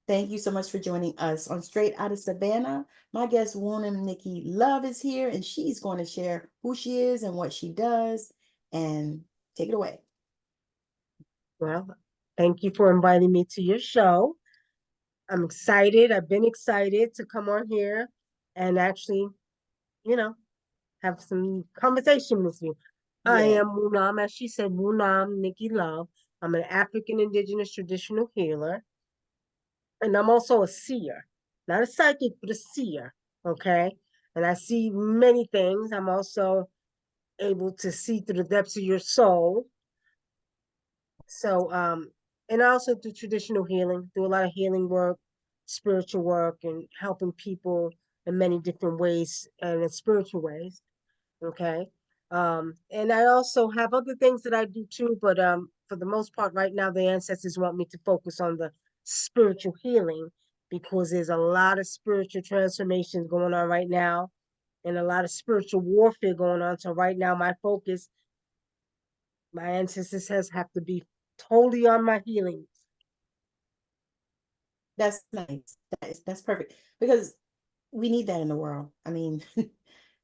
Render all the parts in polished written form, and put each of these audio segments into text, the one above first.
Thank you so much for joining us on Straight Out of Savannah. My guest, Wunam Nicky Love, is here, and she's going to share who she is and what she does. And take it away. Well, thank you for inviting me to your show. I'm excited. I've been excited to come on here and actually, you know, have some conversation with you. I Yeah, am Wunam, as she said, Wunam Nicky Love. I'm an African indigenous traditional healer, and I'm also a seer, not a psychic, but a seer. Okay. And I see many things. I'm also able to see through the depths of your soul. So, and I also do traditional healing, do a lot of healing work, spiritual work, and helping people in many different ways and in spiritual ways. Okay. And I also have other things that I do too, but for the most part, right now, the ancestors want me to focus on the spiritual healing because there's a lot of spiritual transformations going on right now and a lot of spiritual warfare going on. So right now, my focus, my ancestors says, have to be totally on my healing. that's nice. That's perfect because we need that in the world. I mean,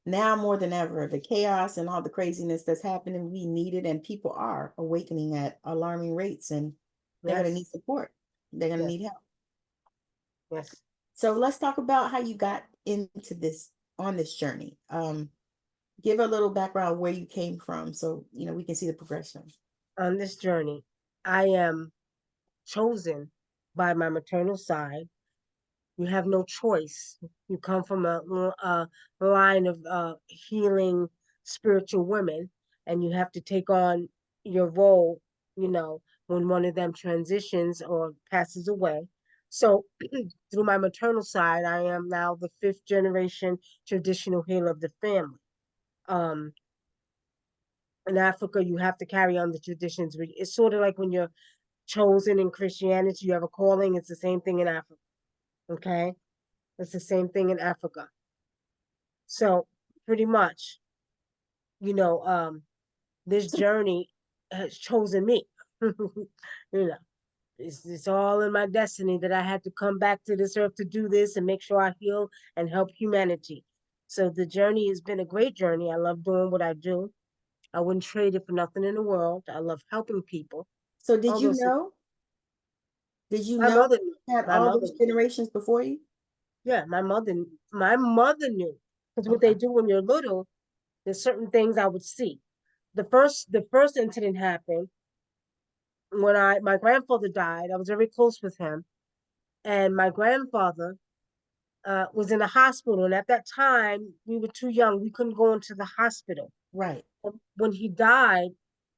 now more than ever, the chaos and all the craziness that's happening, we need it, and people are awakening at alarming rates, and they're going to Yes, need support. They're going to yes, need help. yes. So let's talk about how you got into this on this journey. Give a little background where you came from, so we can see the progression. On this journey, I am chosen by my maternal side. You have no choice. You come from a line of healing spiritual women, and you have to take on your role, you know, when one of them transitions or passes away. So, through my maternal side, I am now the fifth generation traditional healer of the family. Um, in Africa, you have to carry on the traditions. It's sort of like when you're chosen in Christianity, you have a calling. It's the same thing in Africa. Okay. It's the same thing in Africa. So pretty much, you know, this So journey has chosen me. you know, it's all in my destiny that I had to come back to this earth to do this and make sure I heal and help humanity. So the journey has been a great journey. I love doing what I do. I wouldn't trade it for nothing in the world. I love helping people. so did All you those things. know? Did you My know mother knew. you had My all mother those knew. generations before you? Yeah, my mother knew. Because what they Okay. do when you're little, there's certain things I would see. The first incident happened when I my grandfather died. I was very close with him, and my grandfather was in the hospital. And at that time, we were too young; we couldn't go into the hospital. Right. When he died,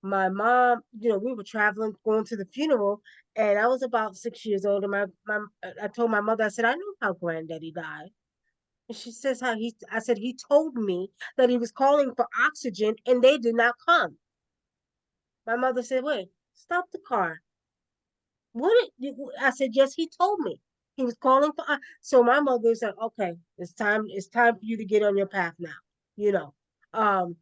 my mom, we were traveling, going to the funeral, and I was about 6 years old. And I told my mother, I said, I know how Granddaddy died. And she says I said, he told me that he was calling for oxygen and they did not come. My mother said, wait, stop the car. I said, yes, he told me. He was calling for so my mother said, okay, it's time for you to get on your path now, you know. Um,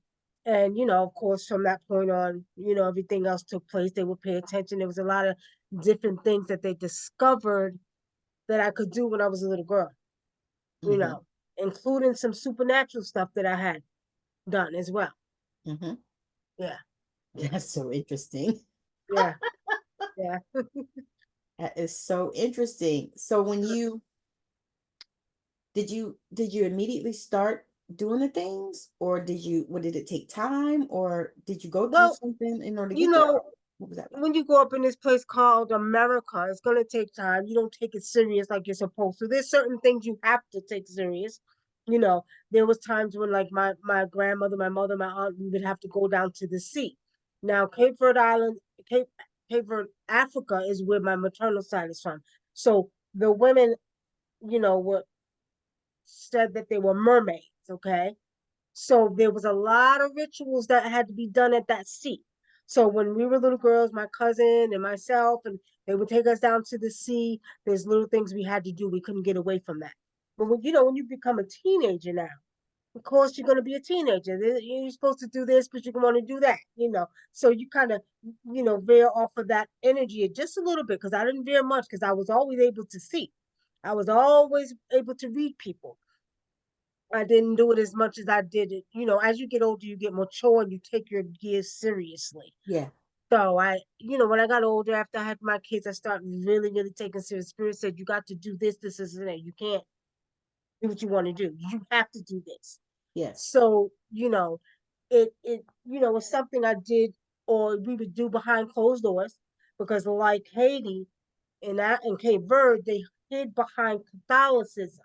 and of course, from that point on, everything else took place. They would pay attention. There was a lot of different things that they discovered that I could do when I was a little girl, you Mm-hmm. know, including some supernatural stuff that I had done as well. Mm-hmm. Yeah, That's so interesting. yeah, yeah. That is so interesting. So when you did you immediately start doing the things, or did it take time, or did you go through Well, something in order to you get there? know, What was that like? when you grow up in this place called America, it's going to take time. You don't take it serious like you're supposed to. There's certain things you have to take serious. There was times when like my grandmother, my mother, my aunt, we would have to go down to the sea. Now, Cape Verde Island, Cape Verde, Africa is where my maternal side is from. So the women, were said that they were mermaids, okay? So there was a lot of rituals that had to be done at that sea. So when we were little girls, my cousin and myself, and they would take us down to the sea, there's little things we had to do. We couldn't get away from that. But when you become a teenager now, of course, you're going to be a teenager. You're supposed to do this, but you want to do that, So you kind of, veer off of that energy just a little bit, because I didn't veer much, because I was always able to see. I was always able to read people. I didn't do it as much as I did it. As you get older, you get mature and you take your gears seriously. Yeah. So when I got older, after I had my kids, I started really, really taking serious. Spirit said, you got to do this, and that. You can't do what you want to do. You have to do this. Yes. So, it was something I did, or we would do behind closed doors, because like Haiti and Cape Verde, they hid behind Catholicism.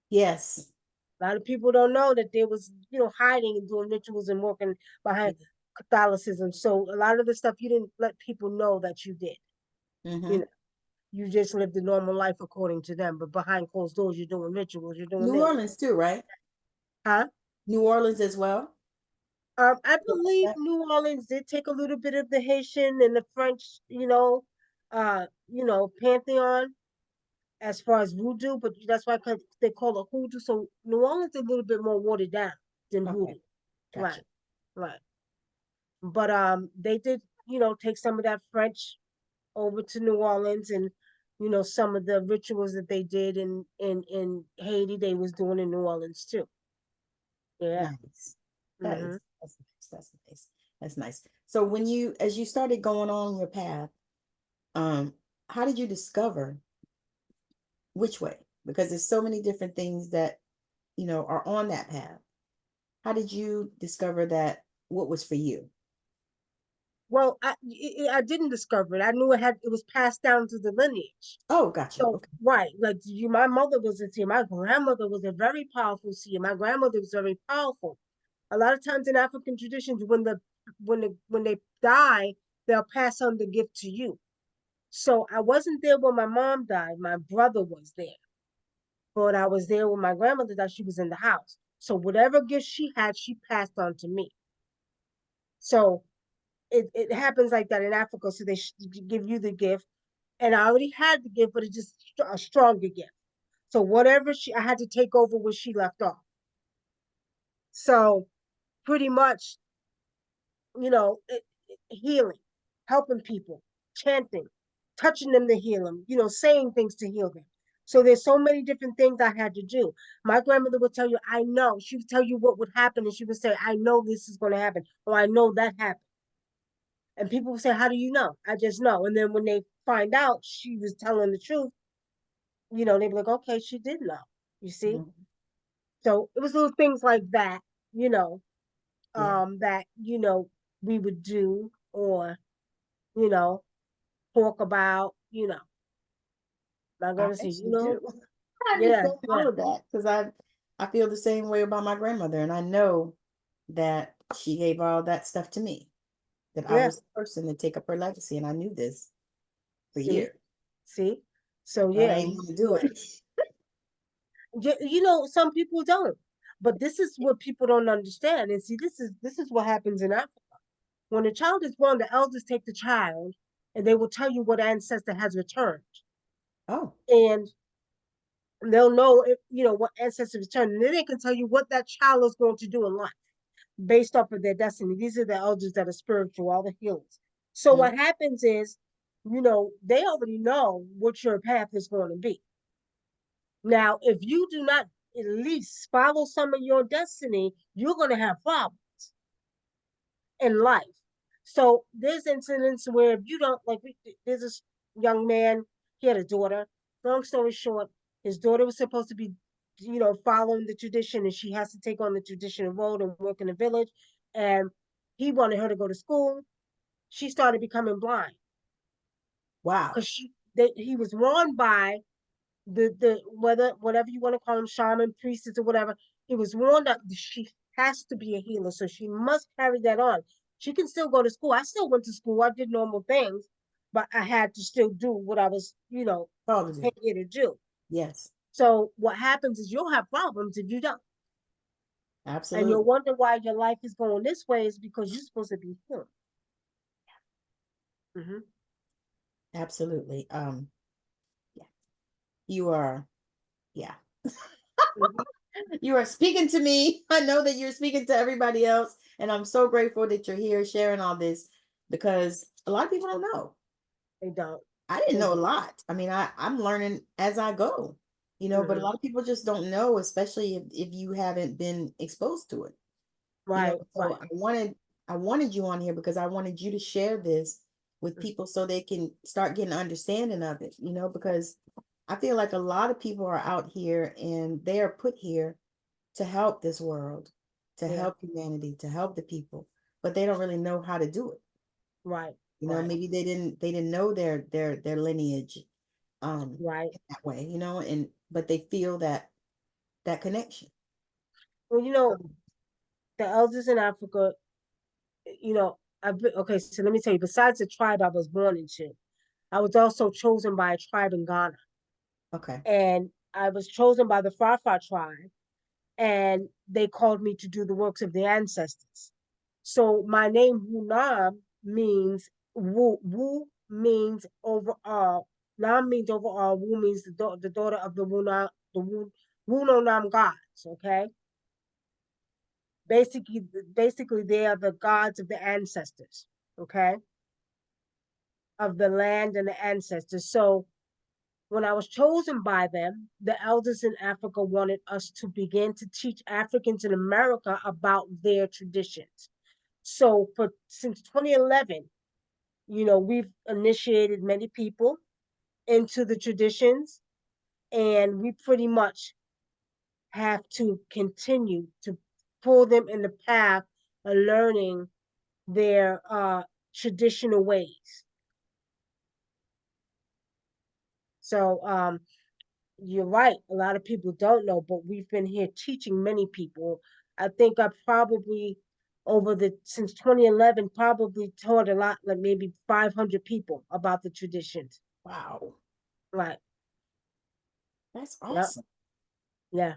Yes. A lot of people don't know that there was, hiding and doing rituals and working behind Catholicism. So a lot of the stuff you didn't let people know that you did. You Mm-hmm. know, you just lived a normal life according to them, but behind closed doors, you're doing rituals, you're doing New this, Orleans too, right? huh? New Orleans as well. I Stuff like believe that? New Orleans did take a little bit of the Haitian and the French, pantheon as far as voodoo, but that's why they call it hoodoo. So New Orleans is a little bit more watered down than Okay. voodoo, Gotcha. right? Right. But they did, take some of that French over to New Orleans, and some of the rituals that they did in Haiti, they was doing in New Orleans too. Yeah. Nice. Hmm. That's nice. That's nice. That's nice. So when you as you started going on your path, um, how did you discover which way? Because there's so many different things that, are on that path. How did you discover that what was for you? Well, I didn't discover it. I knew it was passed down through the lineage. Oh, gotcha. So Okay. right, like my mother was a seer. My grandmother was a very powerful seer. My grandmother was very powerful. A lot of times in African traditions, when they die, they'll pass on the gift to you. So I wasn't there when my mom died. My brother was there, but I was there when my grandmother died. She was in the house. So whatever gift she had, she passed on to me. So it happens like that in Africa. So they give you the gift, and I already had the gift, but it's just a stronger gift. So whatever I had to take over what she left off. So pretty much, healing, helping people, chanting, touching them to heal them, saying things to heal them. So there's so many different things I had to do. My grandmother would tell you, I know. She would tell you what would happen, and she would say, I know this is going to happen, or I know that happened. And people would say, how do you know? I just know. And then when they find out she was telling the truth, they'd be like, okay, she did know. You see? Mhm. So it was little things like that, you know, Yeah, that, we would do, or, you know, talk about, not I gonna say, actually do. I yeah, understand yeah, all of that because I feel the same way about my grandmother, and I know that she gave all that stuff to me. That I yeah. was the person to take up her legacy, and I knew this for See, years, see. So but I yeah, ain't want to do it. some people don't, but this is what people don't understand. And see, this is what happens in Africa. When a child is born, the elders take the child, and they will tell you what ancestor has returned, Oh, and they'll know if what ancestor returned, and then they can tell you what that child is going to do in life based off of their destiny. These are the elders that are spiritual, all the healers. So mm, what happens is, they already know what your path is going to be. Now, if you do not at least follow some of your destiny, you're going to have problems in life. So there's incidents where if you don't like, there's this young man, he had a daughter. Long story short, his daughter was supposed to be, following the tradition, and she has to take on the traditional road and work in the village. And he wanted her to go to school. She started becoming blind wow. because he was warned by the whatever you want to call them, shaman, priestess, or whatever. He was warned that she has to be a healer, so she must carry that on. She can still go to school. I still went to school. I did normal things, but I had to still do what I was, Positive. paid here to do. Yes, So what happens is you'll have problems if you don't, and you'll absolutely, wonder why your life is going this way. Is because you're supposed to be healed. Mm-hmm. absolutely. Yeah, you are. Yeah, Mm-hmm. You are speaking to me. I know that you're speaking to everybody else. And I'm so grateful that you're here sharing all this because a lot of people don't know. They don't. I didn't They know a don't. lot. I mean, I'm learning as I go, but a Hmm. lot of people just don't know, especially if you haven't been exposed to it. Right, So right. I wanted you on here because I wanted you to share this with Mm. people so they can start getting an understanding of it, because I feel like a lot of people are out here and they are put here to help this world, to Yeah, help humanity, to help the people, but they don't really know how to do it. right, right, Maybe they didn't know their lineage right. in that way, and but they feel that connection. Well, the elders in Africa, okay, so let me tell you, besides the tribe I was born into, I was also chosen by a tribe in Ghana. Okay. And I was chosen by the Fafa tribe, and they called me to do the works of the ancestors. So my name Wunam means Wu means overall. Nam means overall. Wu means the daughter of the Wunam, the Wunonam gods. Okay, basically they are the gods of the ancestors. Okay, of the land and the ancestors. So when I was chosen by them, the elders in Africa wanted us to begin to teach Africans in America about their traditions. So for since 2011, we've initiated many people into the traditions, and we pretty much have to continue to pull them in the path of learning their traditional ways. So you're right. A lot of people don't know, but we've been here teaching many people. I think I probably over the since 2011 probably taught a lot, like maybe 500 people about the traditions. Wow. Right. That's Yep. awesome. Yeah.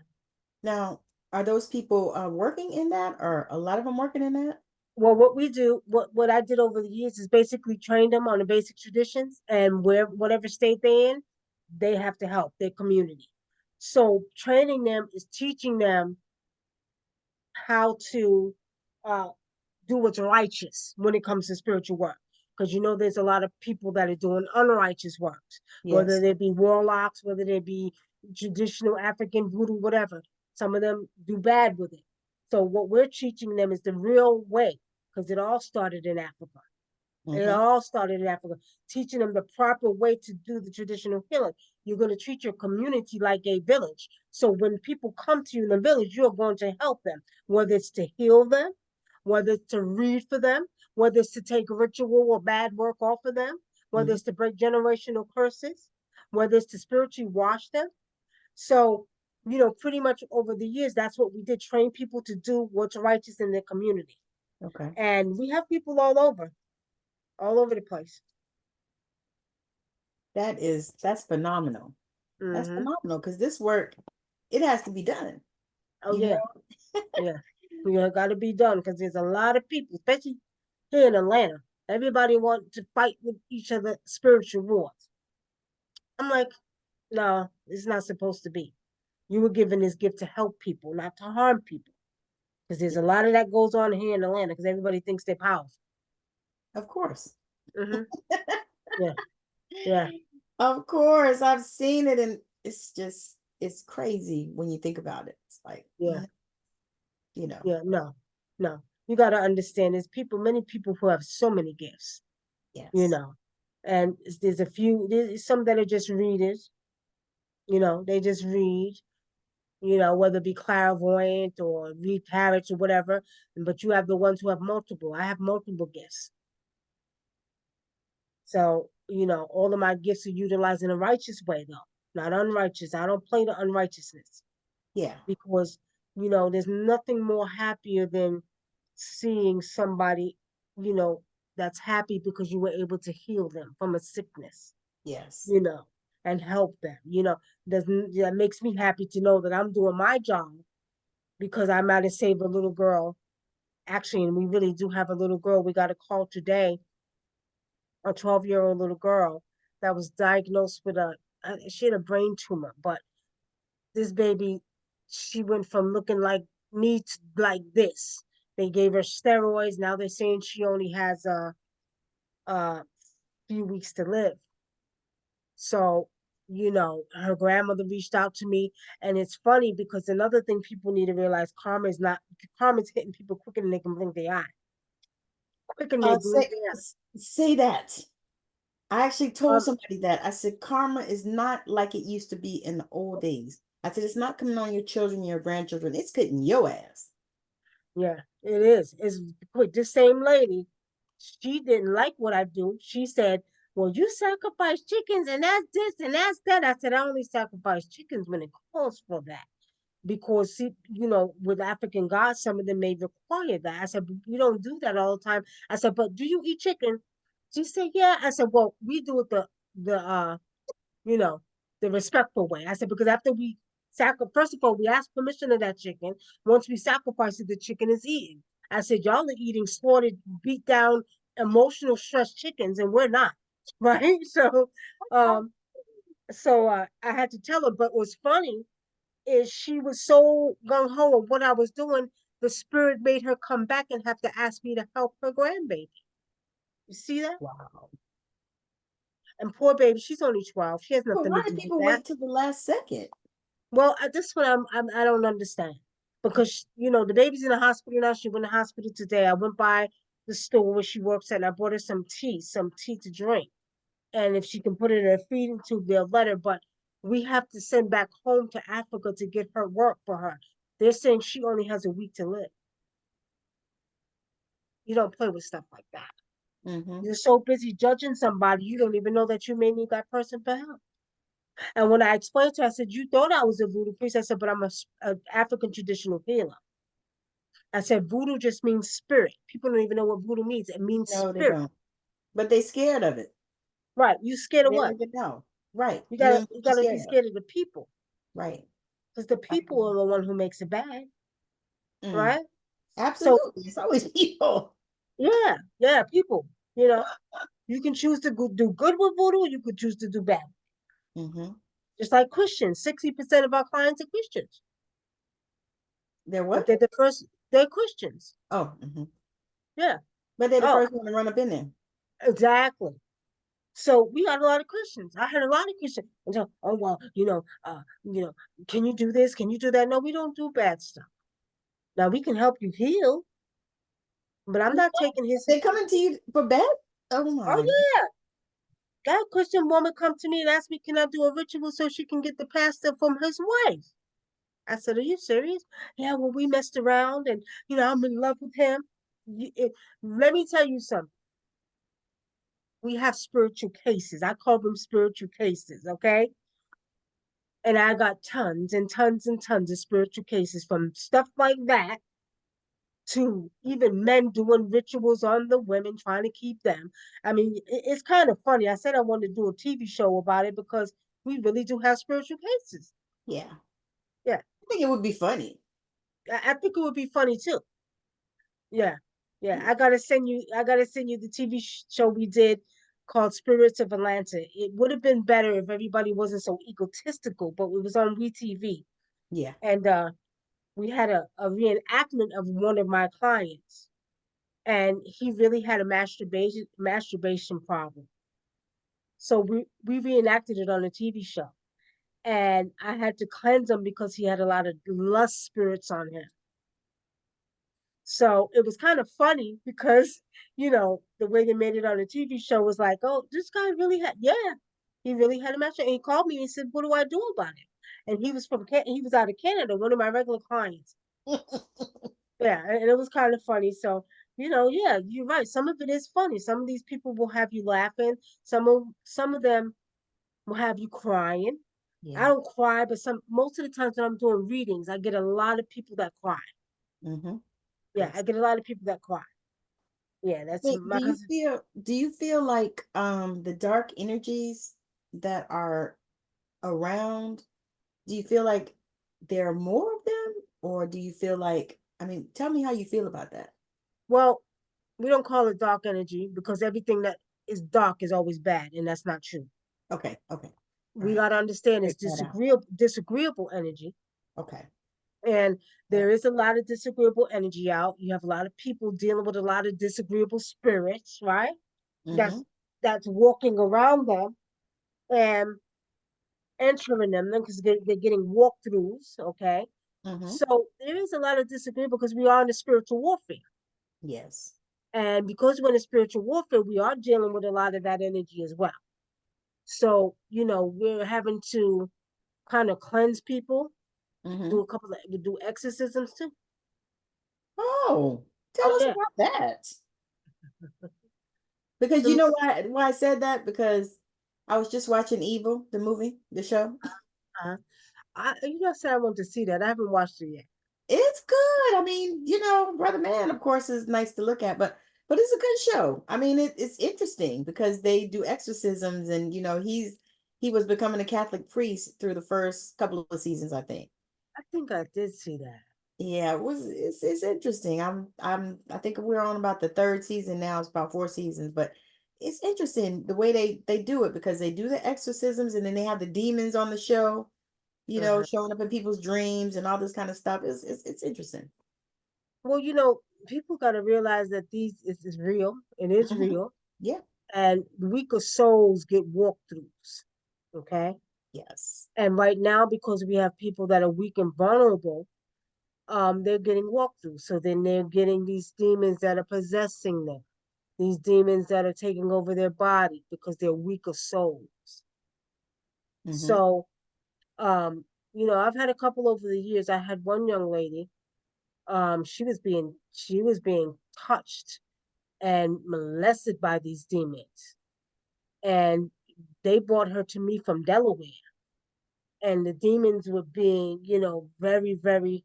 Now, are those people working in that, or a lot of them working in that? Well, what I did over the years is basically train them on the basic traditions, and whatever state they're in, they have to help their community. So training them is teaching them how to uh, do what's righteous when it comes to spiritual work. Because there's a lot of people that are doing unrighteous works, whether Yes. they be warlocks, whether they be traditional African voodoo, whatever. Some of them do bad with it. So what we're teaching them is the real way, because it all started in Africa. It Mm-hmm. all started in Africa, teaching them the proper way to do the traditional healing. You're going to treat your community like a village. So when people come to you in the village, you're going to help them, whether it's to heal them, whether it's to read for them, whether it's to take ritual or bad work off of them, whether Mm-hmm. it's to break generational curses, whether it's to spiritually wash them. So, pretty much over the years, that's what we did, train people to do what's righteous in their community. Okay. And we have people all over the place. That's phenomenal. That's Hmm. phenomenal because this work, it has to be done. Oh You yeah, know, yeah. Got to be done because there's a lot of people, especially here in Atlanta. Everybody wants to fight with each other spiritual wars. I'm like, no, it's not supposed to be. You were given this gift to help people, not to harm people. Because there's a lot of that goes on here in Atlanta because everybody thinks they're powerful. of course. Hmm. Yeah, yeah, Of course, I've seen it, and it's crazy when you think about it. It's like, yeah, you know, yeah. No, no. You got to understand. There's many people who have so many gifts. You yes. know, and there's some that are just readers. They just read, whether it be clairvoyant or read tarot or whatever. But you have the ones who have multiple. I have multiple gifts. So, all of my gifts are utilized in a righteous way, though, not unrighteous. I don't play the unrighteousness Yeah. because, there's nothing more happier than seeing somebody, you know, that's happy because you were able to heal them from a sickness, Yes. you know, and help them. That makes me happy to know that I'm doing my job because I might have saved a little girl. Actually, and we really do have a little girl. We got a call today, a 12-year-old little girl that was diagnosed with she had a brain tumor, but this baby she went from looking like me to like this. They gave her steroids. Now they're saying she only has a few weeks to live. So, her grandmother reached out to me, and it's funny because another thing people need to realize: karma's hitting people quicker than they can blink their eye. Quicker than they blink Say their eye. say that. I actually told Um, somebody that. I said karma is not like it used to be in the old days. I said it's not coming on your children, your grandchildren. It's getting your ass. yeah, it is. It's quick. This same lady, she didn't like what I do. She said, "Well, you sacrifice chickens, and that's this and that's that." I said, "I only sacrifice chickens when it calls for that." Because see, with African gods, some of them may require that. I said, but we don't do that all the time. I said, but do you eat chicken? She said, yeah. I said, well, we do it the you know, the respectful way. I said, because after we first of all, we ask permission of that chicken. Once we sacrifice it, the chicken is eaten. I said, y'all are eating slaughtered, beat down, emotional stress chickens, and we're not. Right? Um, I had to tell her, but what's funny is she was so gung ho of what I was doing, the spirit made her come back and have to ask me to help her grandbaby. You see that? Wow. And poor baby, she's only 12. She has But nothing to why do do with people that. wait till the last second? Well, at this one, I don't understand because the baby's in the hospital now. She went to the hospital today. I went by the store where she works at, and I bought her some tea to drink. And if she can put it in a feeding tube, they'll let her. But we have to send back home to Africa to get her work for her. They're saying she only has a week to live. You don't play with stuff like that. Mm-hmm. You're so busy judging somebody, you don't even know that you may need that person for help. And when I explained to her, I said, "You thought I was a voodoo priest." I said, "But I'm a African traditional healer." I said, "Voodoo just means spirit. People don't even know what voodoo means. It means No, they spirit." don't. But they scared of it. Right. You scared of They don't what? even know. Right. You You gotta ain't you what you gotta be scared of. scared of the people. Right. Because the I people agree. are the one who makes it bad. Mm. Right? So Absolutely. It's always people. yeah, yeah, people, you know. You can choose to do good with voodoo, you could choose to do bad. Mm-hmm. Just like Christians, 60% of our clients are Christians, They're but what? they're Christians. Oh, mm-hmm. Yeah. But they're the Oh, first one to run up in there. exactly. So we got a lot of Christians. I heard a lot of Christians. And so, oh well, can you do this? Can you do that? No, we don't do bad stuff. Now we can help you heal, but I'm not taking his. They're coming to you for bed? Oh Oh my. yeah, that Christian woman come to me and asked me, can I do a ritual so she can get the pastor from his wife? I said, are you serious? Yeah, well, we messed around and, I'm in love with him. Let me tell you something. We have spiritual cases. I call them spiritual cases, okay? And I got tons and tons and tons of spiritual cases from stuff like that to even men doing rituals on the women, trying to keep them. I mean, it's kind of funny. I said I wanted to do a TV show about it because we really do have spiritual cases. Yeah. Yeah, I think it would be funny. I think it would be funny too. Yeah, yeah. I gotta send you the TV show we did called Spirits of Atlanta. It would have been better if everybody wasn't so egotistical, but it was on WeTV, Yeah. and we had a reenactment of one of my clients, and he really had a masturbation problem. So we reenacted it on a TV show, and I had to cleanse him because he had a lot of lust spirits on him. So it was kind of funny because, the way they made it on the TV show was like, oh, this guy really had, yeah, he really had a match. And he called me and he said, what do I do about it? And he was out of Canada, one of my regular clients. Yeah, and it was kind of funny. So, yeah, you're right. Some of it is funny. Some of these people will have you laughing. Some of them will have you crying. I Yeah. don't cry, but most of the times when I'm doing readings, I get a lot of people that cry. Mm-hmm. Yeah, I Yes. get a lot of people that cry. Yeah, that's Wait, my husband. do you feel like the dark energies that are around, do you feel like there are more of them? Or do you feel like, I mean, tell me how you feel about that. Well, we don't call it dark energy because everything that is dark is always bad, and that's not true. Okay, okay. All We right. got to understand it's Break that out. disagreeable energy. Okay. And Yeah. there is a lot of disagreeable energy out. You have a lot of people dealing with a lot of disagreeable spirits, right? Mm-hmm. That's walking around them and entering them because they're getting walkthroughs, okay? Mm-hmm. So there is a lot of disagreement because we are in a spiritual warfare. Yes. And because we're in a spiritual warfare, we are dealing with a lot of that energy as well. So, we're having to kind of cleanse people, Mm-hmm. do a couple of, we do exorcisms too. Oh, tell Oh, us yeah. about that. Because you The, know why I said that? Because I was just watching Evil, the movie, the show. said I want to see that. I haven't watched it yet. It's good. I mean, Brother Man, of course, is nice to look at, but it's a good show. I mean, it's interesting because they do exorcisms, and he was becoming a Catholic priest through the first couple of seasons, I think. I think I did see that. Yeah, it's interesting. I think we're on about the third season now. It's about four seasons, but it's interesting the way they do it because they do the exorcisms and then they have the demons on the show, Uh-huh. showing up in people's dreams and all this kind of stuff. It's interesting. Well, people got to realize that is real. It is Hmm. real. Yeah. And the weaker souls get walkthroughs. Okay. Yes. And right now, because we have people that are weak and vulnerable, they're getting walkthroughs. So then they're getting these demons that are possessing them, these demons that are taking over their body because they're weaker souls. Hmm. So, um, I've had a couple over the years. I had one young lady. She was being touched and molested by these demons, and they brought her to me from Delaware. And the demons were being, very, very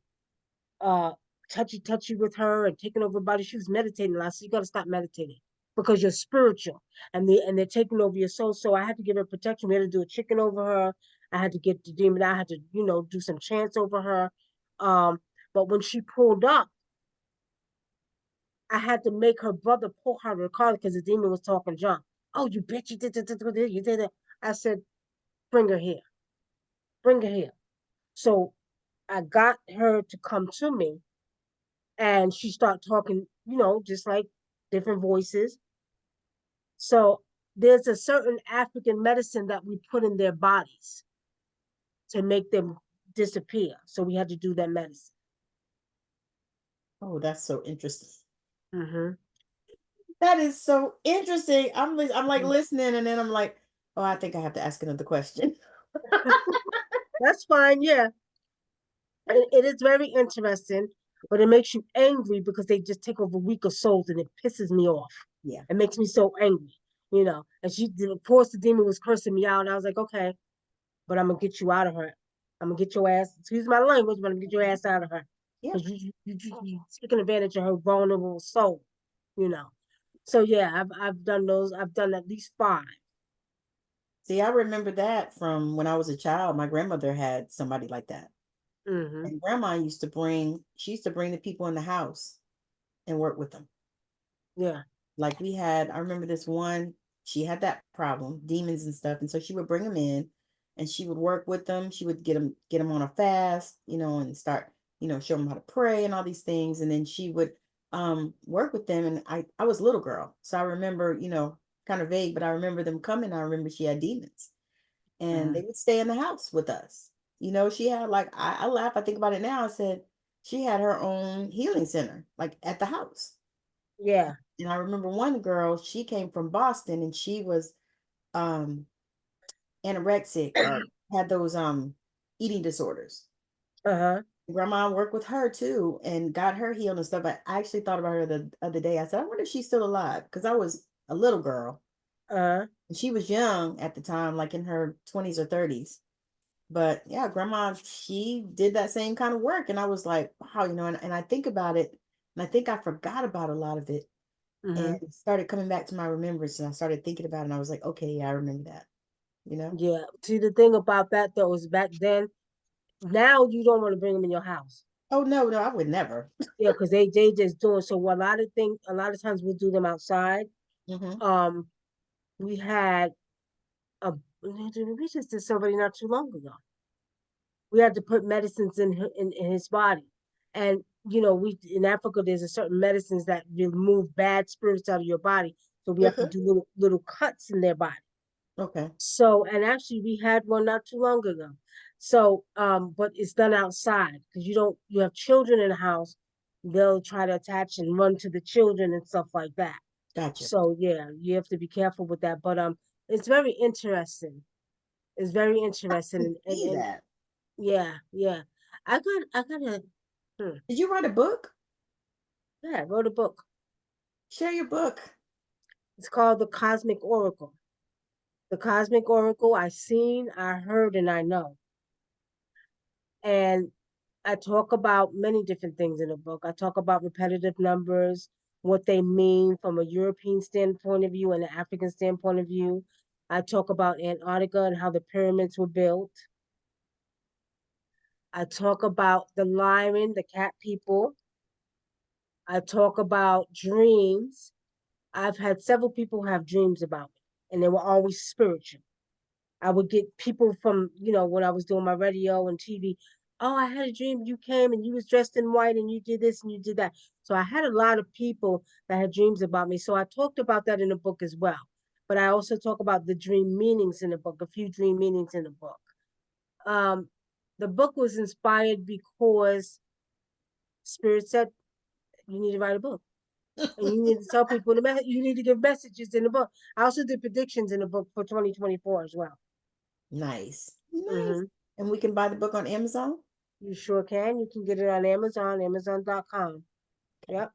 uh touchy with her and taking over her body. She was meditating. I said, you gotta stop meditating because you're spiritual and they're taking over your soul. So I had to give her protection. We had to do a chicken over her. I had to get the demon. I had to, do some chants over her. Um, but when she pulled up, I had to make her brother pull her out of the car because the demon was talking junk. Oh, you bitch, you did it, you did it. I said, bring her here. Bring her here. So I got her to come to me and she started talking, just like different voices. So there's a certain African medicine that we put in their bodies to make them disappear. So we had to do that medicine. Oh, that's so interesting. Mm-hmm. That is so interesting. I'm like listening, and then I'm like, oh, I think I have to ask another question. That's fine, yeah. It is very interesting, but it makes you angry because they just take over weaker souls and it pisses me off. Yeah. It makes me so angry. And of course, the demon was cursing me out. And I was like, okay, but I'm gonna get you out of her. I'm gonna get your ass. Excuse my language, but I'm gonna get your ass out of her Yeah. because you taking advantage of her vulnerable soul. You know. So yeah, I've done those. I've done at least 5. See, I remember that from when I was a child. My grandmother had somebody like that. Mm-hmm. And she used to bring the people in the house and work with them. Yeah. Like I remember this one, she had that problem, demons and stuff. And so she would bring them in and she would work with them. She would get them on a fast, and start, show them how to pray and all these things. And then she would work with them. And I was a little girl. So I remember, kind of vague, but I remember them coming. I remember she had demons and they Mm. would stay in the house with us. She had like I laugh, I think about it now. I said she had her own healing center, like at the house. Yeah. And I remember one girl, she came from Boston and she was um anorexic or had those eating disorders. Uh-huh. Grandma worked with her too and got her healed and stuff. I actually thought about her the other day. I said, I wonder if she's still alive because I was a little girl Uh-huh. and she was young at the time, like in her 20s or 30s. But yeah, grandma, she did that same kind of work. And I was like, wow, and I think about it and I think I forgot about a lot of it and Mm-hmm. it started coming back to my remembrance and I started thinking about it and I was like, okay, yeah, I remember that, you know? Yeah. See, the thing about that though is back then, now you don't want to bring them in your house. Oh no, no, I would never. Yeah, because they just doing so. A lot of times we'll do them outside. Hmm. Um, we had a we just did somebody not too long ago. we had to put medicines in his body. And we in Africa there's a certain medicines that remove bad spirits out of your body. So we have to Uh-huh. do little cuts in their body. Okay. So, and actually we had one not too long ago. So, but it's done outside because you have children in the house, they'll try to attach and run to the children and stuff like that. Gotcha. So yeah, you have to be careful with that. But it's very interesting. It's very interesting, See and that. yeah, yeah. I got a Did you write a book? yeah, I wrote a book. Share your book. It's called The Cosmic Oracle. The Cosmic Oracle, I seen, I heard, and I know. And I talk about many different things in the book. I talk about repetitive numbers, what they mean from a European standpoint of view and an African standpoint of view. I talk about Antarctica and how the pyramids were built. I talk about the lion, the cat people. I talk about dreams. I've had several people have dreams about me, and they were always spiritual. I would get people from, when I was doing my radio and TV. Oh, I had a dream you came and you was dressed in white and you did this and you did that. So I had a lot of people that had dreams about me. So I talked about that in the book as well. But I also talk about the dream meanings in the book, a few dream meanings in the book. Um, the book was inspired because Spirit said you need to write a book. And you need to tell people you need to give messages in the book. I also did predictions in the book for 2024 as well. Nice. Nice. Hmm. And we can buy the book on Amazon. You sure can. You can get it on Amazon, Amazon.com. Okay. Yep,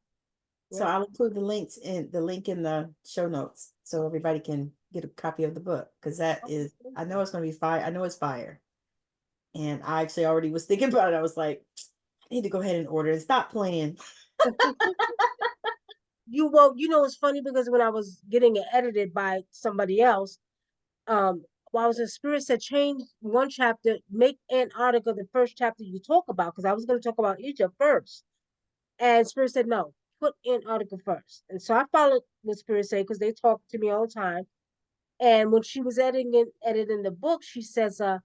So yep. I'll include the link in the show notes so everybody can get a copy of the book because I know it's going to be fire. I know it's fire. And I actually already was thinking about it. I was like, I need to go ahead and order and stop playing. Well, it's funny because when I was getting it edited by somebody else, while I was in Spirit said change one chapter, make Antarctica the first chapter you talk about, because I was going to talk about Egypt first. And Spirit said, no, put Antarctica first. And so I followed what Spirit said because they talk to me all the time. And when she was editing the book, she says, oh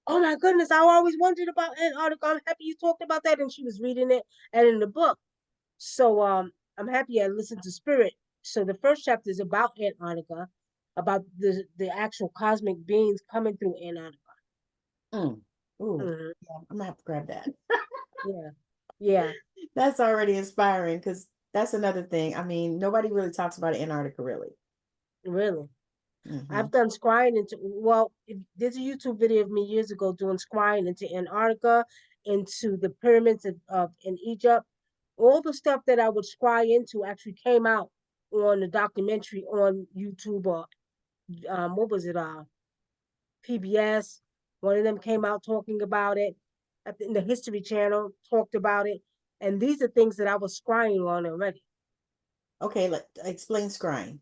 my goodness, I always wondered about Antarctica. I'm happy you talked about that. And she was reading it and in the book. So I'm happy I listened to Spirit. So the first chapter is about Antarctica, about the actual cosmic beings coming through Antarctica. Mm. Ooh, Hmm. yeah, I'm gonna have to grab that. Yeah, yeah, That's already inspiring because that's another thing. I mean, nobody really talks about Antarctica really. really. Hmm. I've done scrying there's a YouTube video of me years ago doing scrying into Antarctica, into the pyramids of in Egypt. All the stuff that I would scry into actually came out on the documentary on YouTube or what was it? PBS. One of them came out talking about it. In the History Channel talked about it, and these are things that I was scrying on already. Okay, explain scrying.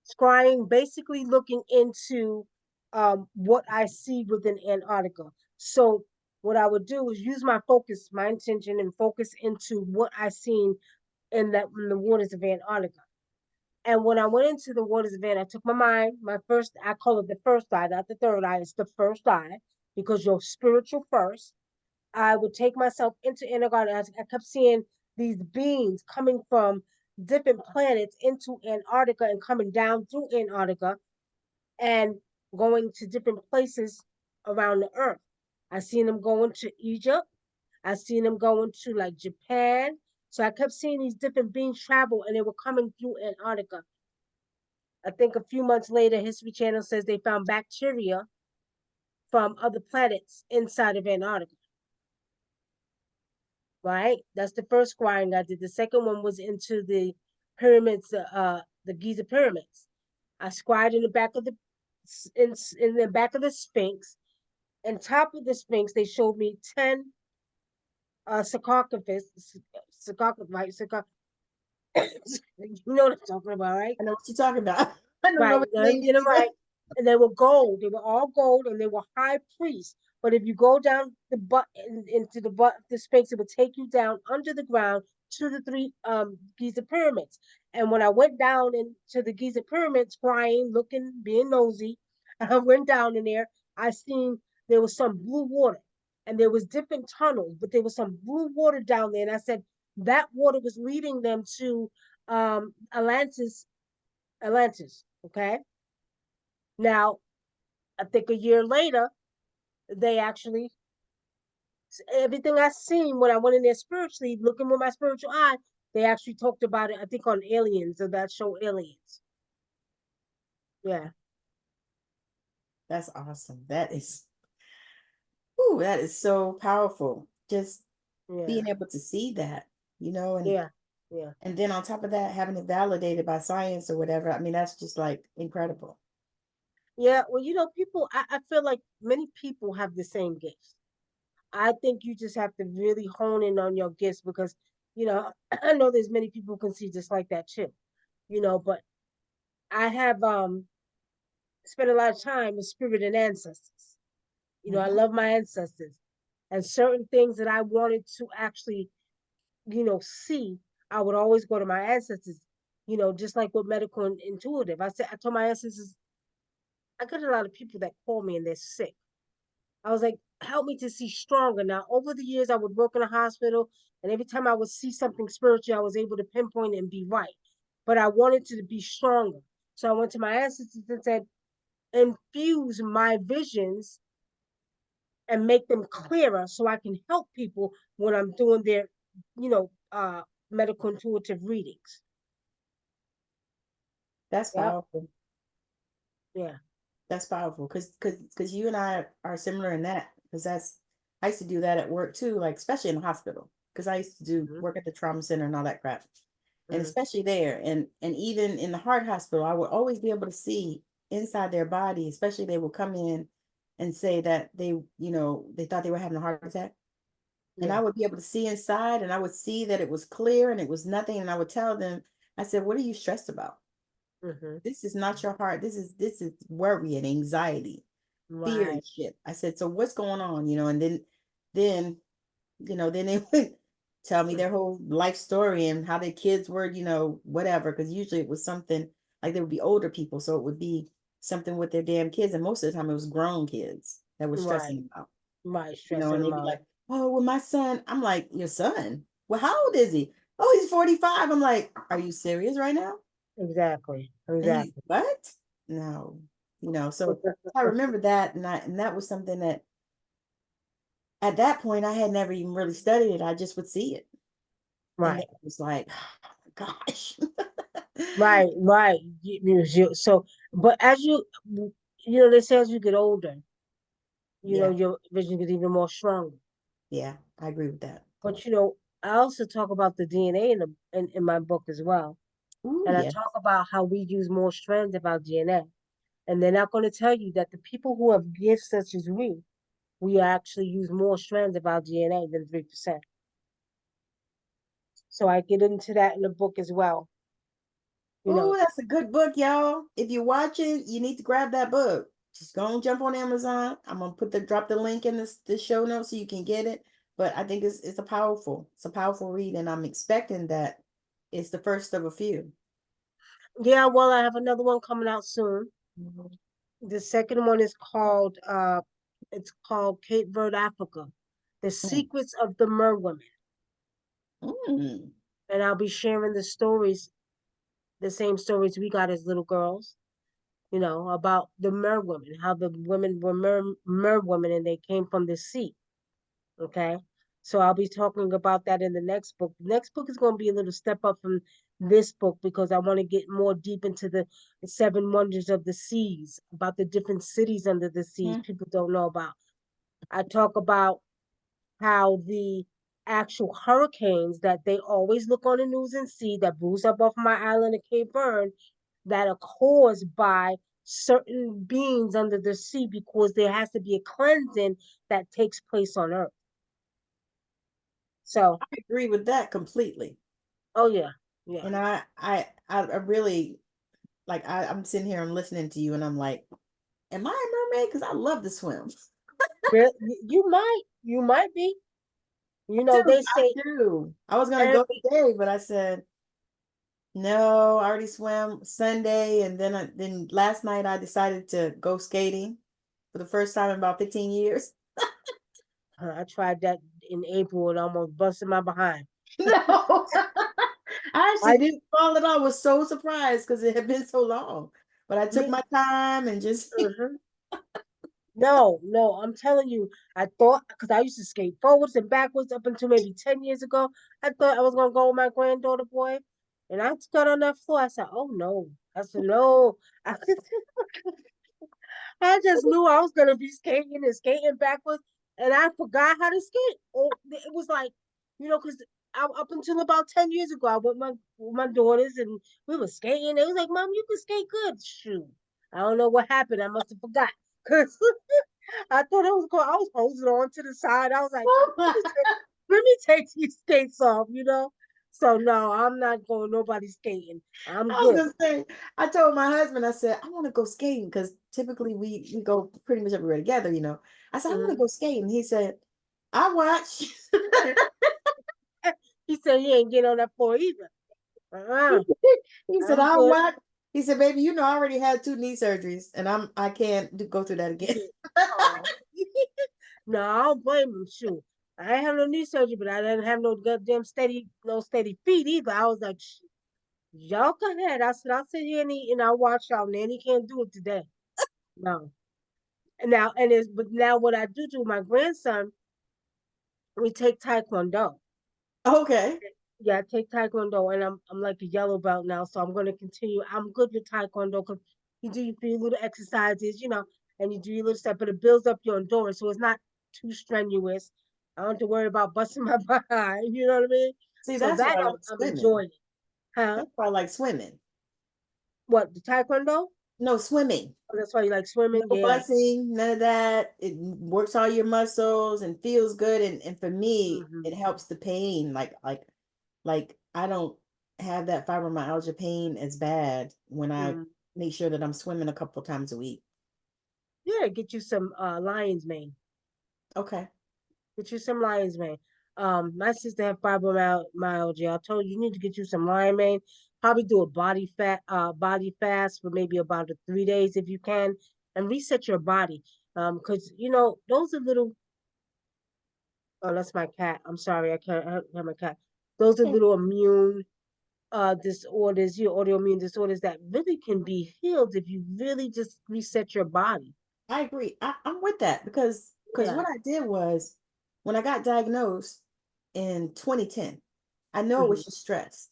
Scrying, basically looking into what I see within Antarctica. So what I would do is use my intention, and focus into what I seen in the waters of Antarctica. And when I went into the waters of Antarctica, I took my mind, my first, I call it the first eye, not the third eye, it's the first eye, because you're spiritual first. I would take myself into Antarctica. I kept seeing these beings coming from different planets into Antarctica and coming down through Antarctica and going to different places around the earth. I seen them going to Egypt. I seen them going to like Japan. So I kept seeing these different beings travel, and they were coming through Antarctica. I think a few months later, History Channel says they found bacteria from other planets inside of Antarctica. Right? That's the first scrying I did. The second one was into the pyramids, the Giza pyramids. I scried in the back of in the back of the Sphinx. On top of the Sphinx, they showed me 10 sarcophagus, sarcophagus, right? You know what I'm talking about, right? I know what you're talking about. I don't know Right, what the name you know, is right. And they were gold. They were all gold, and they were high priests. But if you go down into the butt of the Sphinx, it would take you down under the ground to the three Giza pyramids. And when I went down into the Giza pyramids, crying, looking, being nosy, I went down in there. I seen there was some blue water. and there was different tunnels, but there was some blue water down there. And I said that water was leading them to Atlantis. Atlantis. Okay. Now, I think a year later, they actually everything I seen when I went in there spiritually, looking with my spiritual eye, they actually talked about it. I think on Aliens, of that show Aliens. Yeah, That's awesome. That is so powerful. Just yeah, being able to see that, you know, yeah, yeah. and then on top of that, having it validated by science or whatever. I mean, that's just like incredible. Yeah, well, people, I feel like many people have the same gifts. I think you just have to really hone in on your gifts because, I know there's many people who can see just like that too, but I have spent a lot of time with spirit and ancestors. I Mhm. love my ancestors and certain things that I wanted to actually, see, I would always go to my ancestors, just like with medical and intuitive. I told my ancestors, I get a lot of people that call me and they're sick. I was like, help me to see stronger. Now, over the years, I would work in a hospital, and every time I would see something spiritual, I was able to pinpoint it and be right. But I wanted to be stronger. So I went to my ancestors and said, infuse my visions and make them clearer so I can help people when I'm doing their, medical intuitive readings. That's Yep. powerful. Yeah. That's powerful because you and I are similar in that because that's I used to do that at work too, like especially in the hospital because I used to do Mm-hmm. work at the trauma center and all that crap, and Mm-hmm. especially there and even in the heart hospital, I would always be able to see inside their body, especially they would come in and say that they thought they were having a heart attack, and I Yeah. would be able to see inside, and I would see that it was clear and it was nothing, and I would tell them, I said, "What are you stressed about? Mm-hmm. This is not your heart. This is worry and anxiety." Fear Right. and shit. I said, so what's going on? And then, then they would tell me their Mm-hmm. whole life story and how their kids were, whatever. Because usually it was something like they would be older people. So it would be something with their damn kids. And most of the time it was grown kids that were Right. stressing out, Right. and Stressing they'd them be out. like, oh, well, my son, I'm like, your son? Well, how old is he? Oh, he's 45. I'm like, are you serious right now? Exactly. And he's Exactly. what? No, so I remember that, and that was something that at that point I had never even really studied it. I just would see it. And then Right. it was like, oh my gosh. Right. Right. So, but as they say as you get older, Yeah, your vision gets even more stronger. yeah, I agree with that. But I also talk about the DNA in my book as well. Ooh, And I yeah. talk about how we use more strands of our DNA. And they're not going to tell you that the people who have gifts such as we actually use more strands of our DNA than 3%. So I get into that in the book as well. You Ooh, know, that's a good book, y'all. If you're watching, you need to grab that book. Just go and jump on Amazon. I'm gonna drop the link in this show notes so you can get it. But I think it's a powerful read, and I'm expecting that it's the first of a few. yeah, well, I have another one coming out soon. Mhm. The second one is called Cape Verde, Africa, The Mm. Secrets of the Mer Women. Mm. And I'll be sharing the stories, the same stories we got as little girls, about the Mer women, how the women were mer women and they came from the sea. Okay. So I'll be talking about that in the next book. The next book is going to be a little step up from this book because I want to get more deep into the seven wonders of the seas, about the different cities under the seas Mm. people don't know about. I talk about how the actual hurricanes that they always look on the news and see that blows up off my island of Cape Verde that are caused by certain beings under the sea because there has to be a cleansing that takes place on Earth. So, I agree with that completely. oh yeah, yeah. And I really like I'm sitting here, I'm listening to you, and I'm like, am I a mermaid? Because I love to swim. You might be. Dude, They I say do. I was gonna go every today, but I said no. I already swam Sunday, and then last night I decided to go skating for the first time in about 15 years. I tried that in April and almost busted my behind. No. I I actually didn't. followed it. I was so surprised because it had been so long. But I took Me. my time and just Mhm. No, no, I'm telling you, I thought because I used to skate forwards and backwards up until maybe 10 years ago. I thought I was gonna go with my granddaughter boy, and I got on that floor. I said, "Oh no!" I said, "No." I just knew I was gonna be skating and skating backwards, and I forgot how to skate. Oh, it was like, because up until about 10 years ago, I went with my daughters and we were skating. They was like, "Mom, you can skate good." Shoot, I don't know what happened. I must have forgot because I thought I was going. I was holding on to the side. I was like, "Let me take, let me take these skates off." So no, I'm not going nobody skating. I'm I was good. gonna say, I told my husband, I said, I want to go skating because typically we go pretty much everywhere together. I said, I want to Mhm. go skating. He said, I watch. He said he ain't getting on that floor either. Uh-uh. He said, I'm I'll good. watch. He said, baby, I already had 2 knee surgeries and I can't go through that again. Yeah. Oh. No, I don't blame him. Shoot. I ain't have no knee surgery, but I didn't have no goddamn no steady feet either. I was like, y'all go ahead. I said, I'll sit here and eat and I'll watch y'all. Nanny can't do it today. No. But now what I do, my grandson, we take Taekwondo. Okay. Yeah, I take Taekwondo, and I'm like a yellow belt now, so I'm gonna continue. I'm good with Taekwondo because you do your few little exercises, and you do your little stuff, but it builds up your endurance, so it's not too strenuous. I don't have to worry about busting my behind. You know what I mean? See, So that's why that I I'm like I'm swimming. enjoying it. Huh? That's why I like swimming. What, the Taekwondo? No, swimming. Oh, that's why you like swimming? No Yeah. busing, none of that. It works all your muscles and feels good. And for me, Hmm. it helps the pain. Like I don't have that fibromyalgia pain as bad when I Hmm. make sure that I'm swimming a couple times a week. Yeah, get you some lion's mane. Okay. Get you some lion's mane. My sister had fibromyalgia. I told you you need to get you some lion mane. Probably do a body fast for maybe about 3 days if you can, and reset your body. Because those are little. Oh, that's my cat. I'm sorry, I can't have my cat. Those are Okay. little immune disorders, autoimmune disorders that really can be healed if you really just reset your body. I agree. I'm with that because Yeah. what I did was when I got diagnosed in 2010, I know it Hmm. was just stress.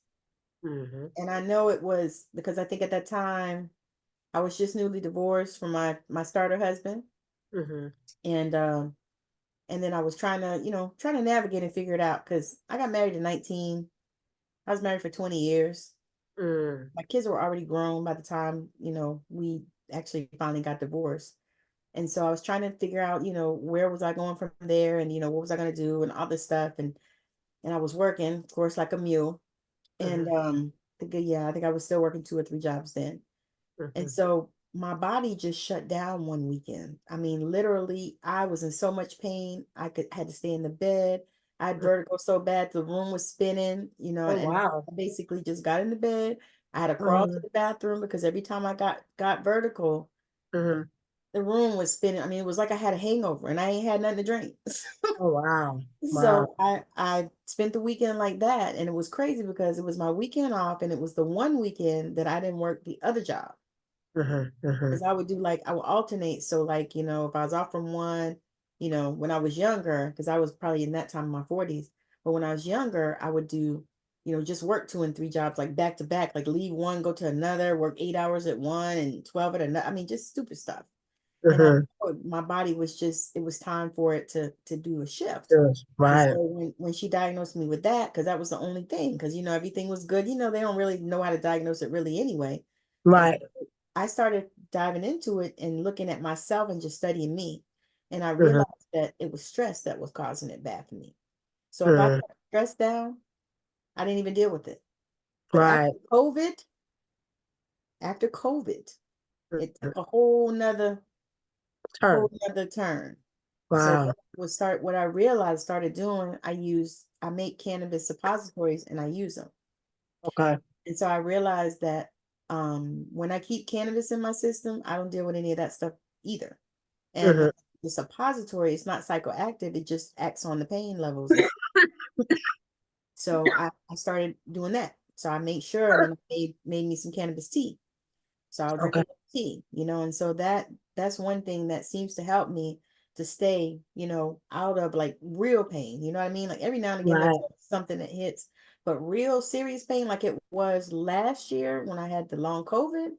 Hmm. And I know it was because I think at that time I was just newly divorced from my starter husband. Hmm. And then I was trying to navigate and figure it out because I got married at 19. I was married for 20 years. Mm. My kids were already grown by the time, we actually finally got divorced. And so I was trying to figure out, where was I going from there and, what was I going to do and all this stuff. And I was working, of course, like a mule. And Hmm. I think I was still working 2 or 3 jobs then. And Hmm. so my body just shut down one weekend. I mean, literally, I was in so much pain. Had to stay in the bed. I had vertigo so bad the room was spinning, Oh and wow. I basically just got in the bed. I had to crawl to Mhm, the bathroom because every time I got vertical, mhm. the room was spinning. I mean, it was like I had a hangover and I ain't had nothing to drink. Oh wow. Wow. So I spent the weekend like that, and it was crazy because it was my weekend off, and it was the one weekend that I didn't work the other job Mhm, mhm, because I would alternate. So like, if I was off from one, when I was younger, because I was probably in that time in my 40s, but when I was younger, I would do, just work 2 and 3 jobs like back to back, like leave one, go to another, work 8 hours at one and 12 at another. I mean, just stupid stuff. And I mhm. my body was just, it was time for it to do a shift. Yes, And so right. when she diagnosed me with that, because that was the only thing, because everything was good, they don't really know how to diagnose it really anyway. And Right. I started diving into it and looking at myself and just studying me. And I Mhm, realized that it was stress that was causing it bad for me. So if I mhm. kept stress down, I didn't even deal with it. But Right. After COVID, it Mhm. took a whole Turn. nother turn. So Wow. what I realized started doing, I make cannabis suppositories and I use them. Okay. And so I realized that when I keep cannabis in my system, I don't deal with any of that stuff either. And Mhm. the suppository, it's not psychoactive, it just acts on the pain levels. And so I started doing that. So I made sure, and then I made me some cannabis tea. So I'll drink a Okay. little tea, and so that's one thing that seems to help me to stay, out of like real pain. You know what I mean? Like every now and again there's Right. something that hits, but real serious pain like it was last year when I had the long COVID,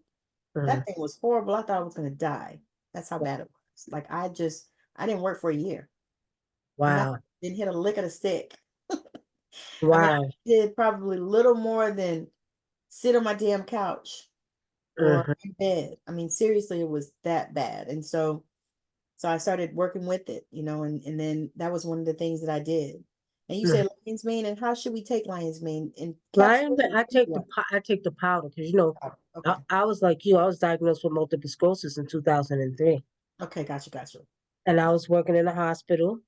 Mhm. that thing was horrible. I thought I was gonna die. That's how bad it was. Like I didn't work for a year. Nothing. Wow. Didn't hit a lick of the stick. I mean, I Wow. did probably little more than sit on my damn couch or Mhm. in bed. I mean, seriously, it was that bad. And so I started working with it, and then that was one of the things that I did. And you Mhm. said lion's mane, and how should we take lion's mane? In Lion, capsules or I take take what? I take the powder because Okay. I was like you. I was diagnosed with multiple sclerosis in 2003, Okay, gotcha, gotcha. and I was working in a hospital.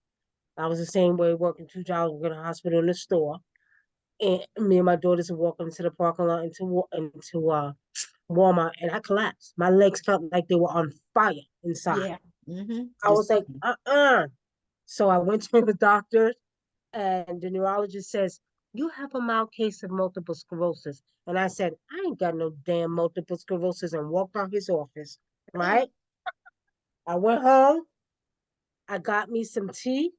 I was the same way, working 2 jobs, working in a hospital in the store. And me and my daughters were walking into the parking lot into Walmart, and I collapsed. My legs felt like they were on fire inside. Yeah. Mm-hmm. I Just was like, So I went to the doctor, and the neurologist says, "You have a mild case of multiple sclerosis." And I said, "I ain't got no damn multiple sclerosis," and walked out his office. Right? I went home. I got me some tea.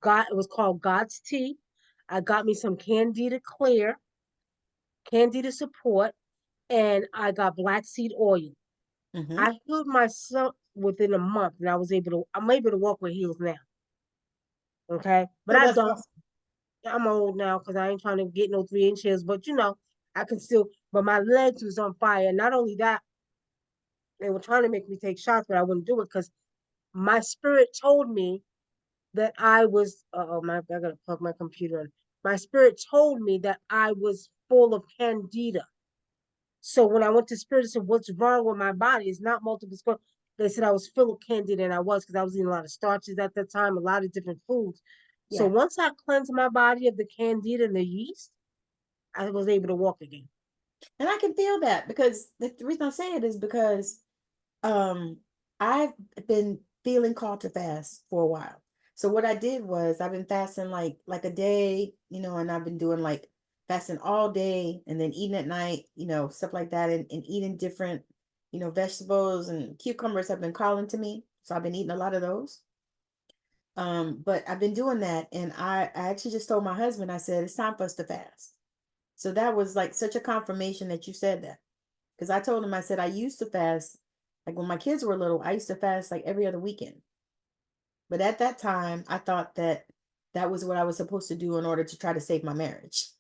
It was called God's tea. I got me some Candida Clear, Candida Support, and I got black seed oil. mm-hmm. I healed myself within a month, and I'm able to walk with heels now. Okay, but So I that's don't. awesome. I'm old now because I ain't trying to get no 3 inches, but I can still. But my legs was on fire. Not only that, they were trying to make me take shots, but I wouldn't do it because my spirit told me that I was. Oh my! I gotta plug my computer in. My spirit told me that I was full of candida. So when I went to spirit, I said, "What's wrong with my body? It's not multiple sclerosis." They said I was full of candida, and I was because I was eating a lot of starches at that time, a lot of different foods. So Yeah. once I cleansed my body of the candida and the yeast, I was able to walk again. And I can feel that because the reason I say it is because um I've been feeling called to fast for a while. So what I did was I've been fasting like a day, and I've been doing like fasting all day and then eating at night, stuff like that, and eating different, vegetables, and cucumbers have been calling to me. So I've been eating a lot of those. But I've been doing that, and I actually just told my husband, I said, it's time for us to fast. So that was like such a confirmation that you said that. Because I told him, I said, I used to fast, like when my kids were little, I used to fast like every other weekend. But at that time, I thought that that was what I was supposed to do in order to try to save my marriage.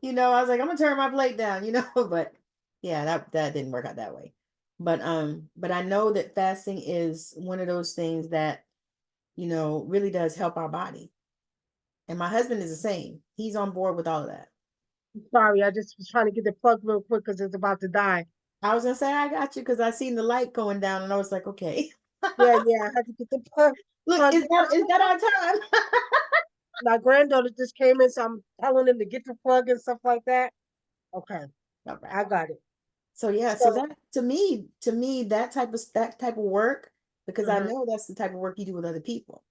I was like, I'm gonna turn my plate down, but yeah, that didn't work out that way. But I know that fasting is one of those things that, really does help our body. And my husband is the same. He's on board with all of that. Sorry, I just was trying to get the plug real quick because it's about to die. I was gonna say I got you because I seen the light going down and I was like, okay. Yeah, yeah, I had to get the Look, plug. is that our time? My granddaughter just came in, so I'm telling him to get the plug and stuff like that. Okay, All right. I got it. So yeah, so So, that to me, that type of work, because I mhm, know that's the type of work you do with other people,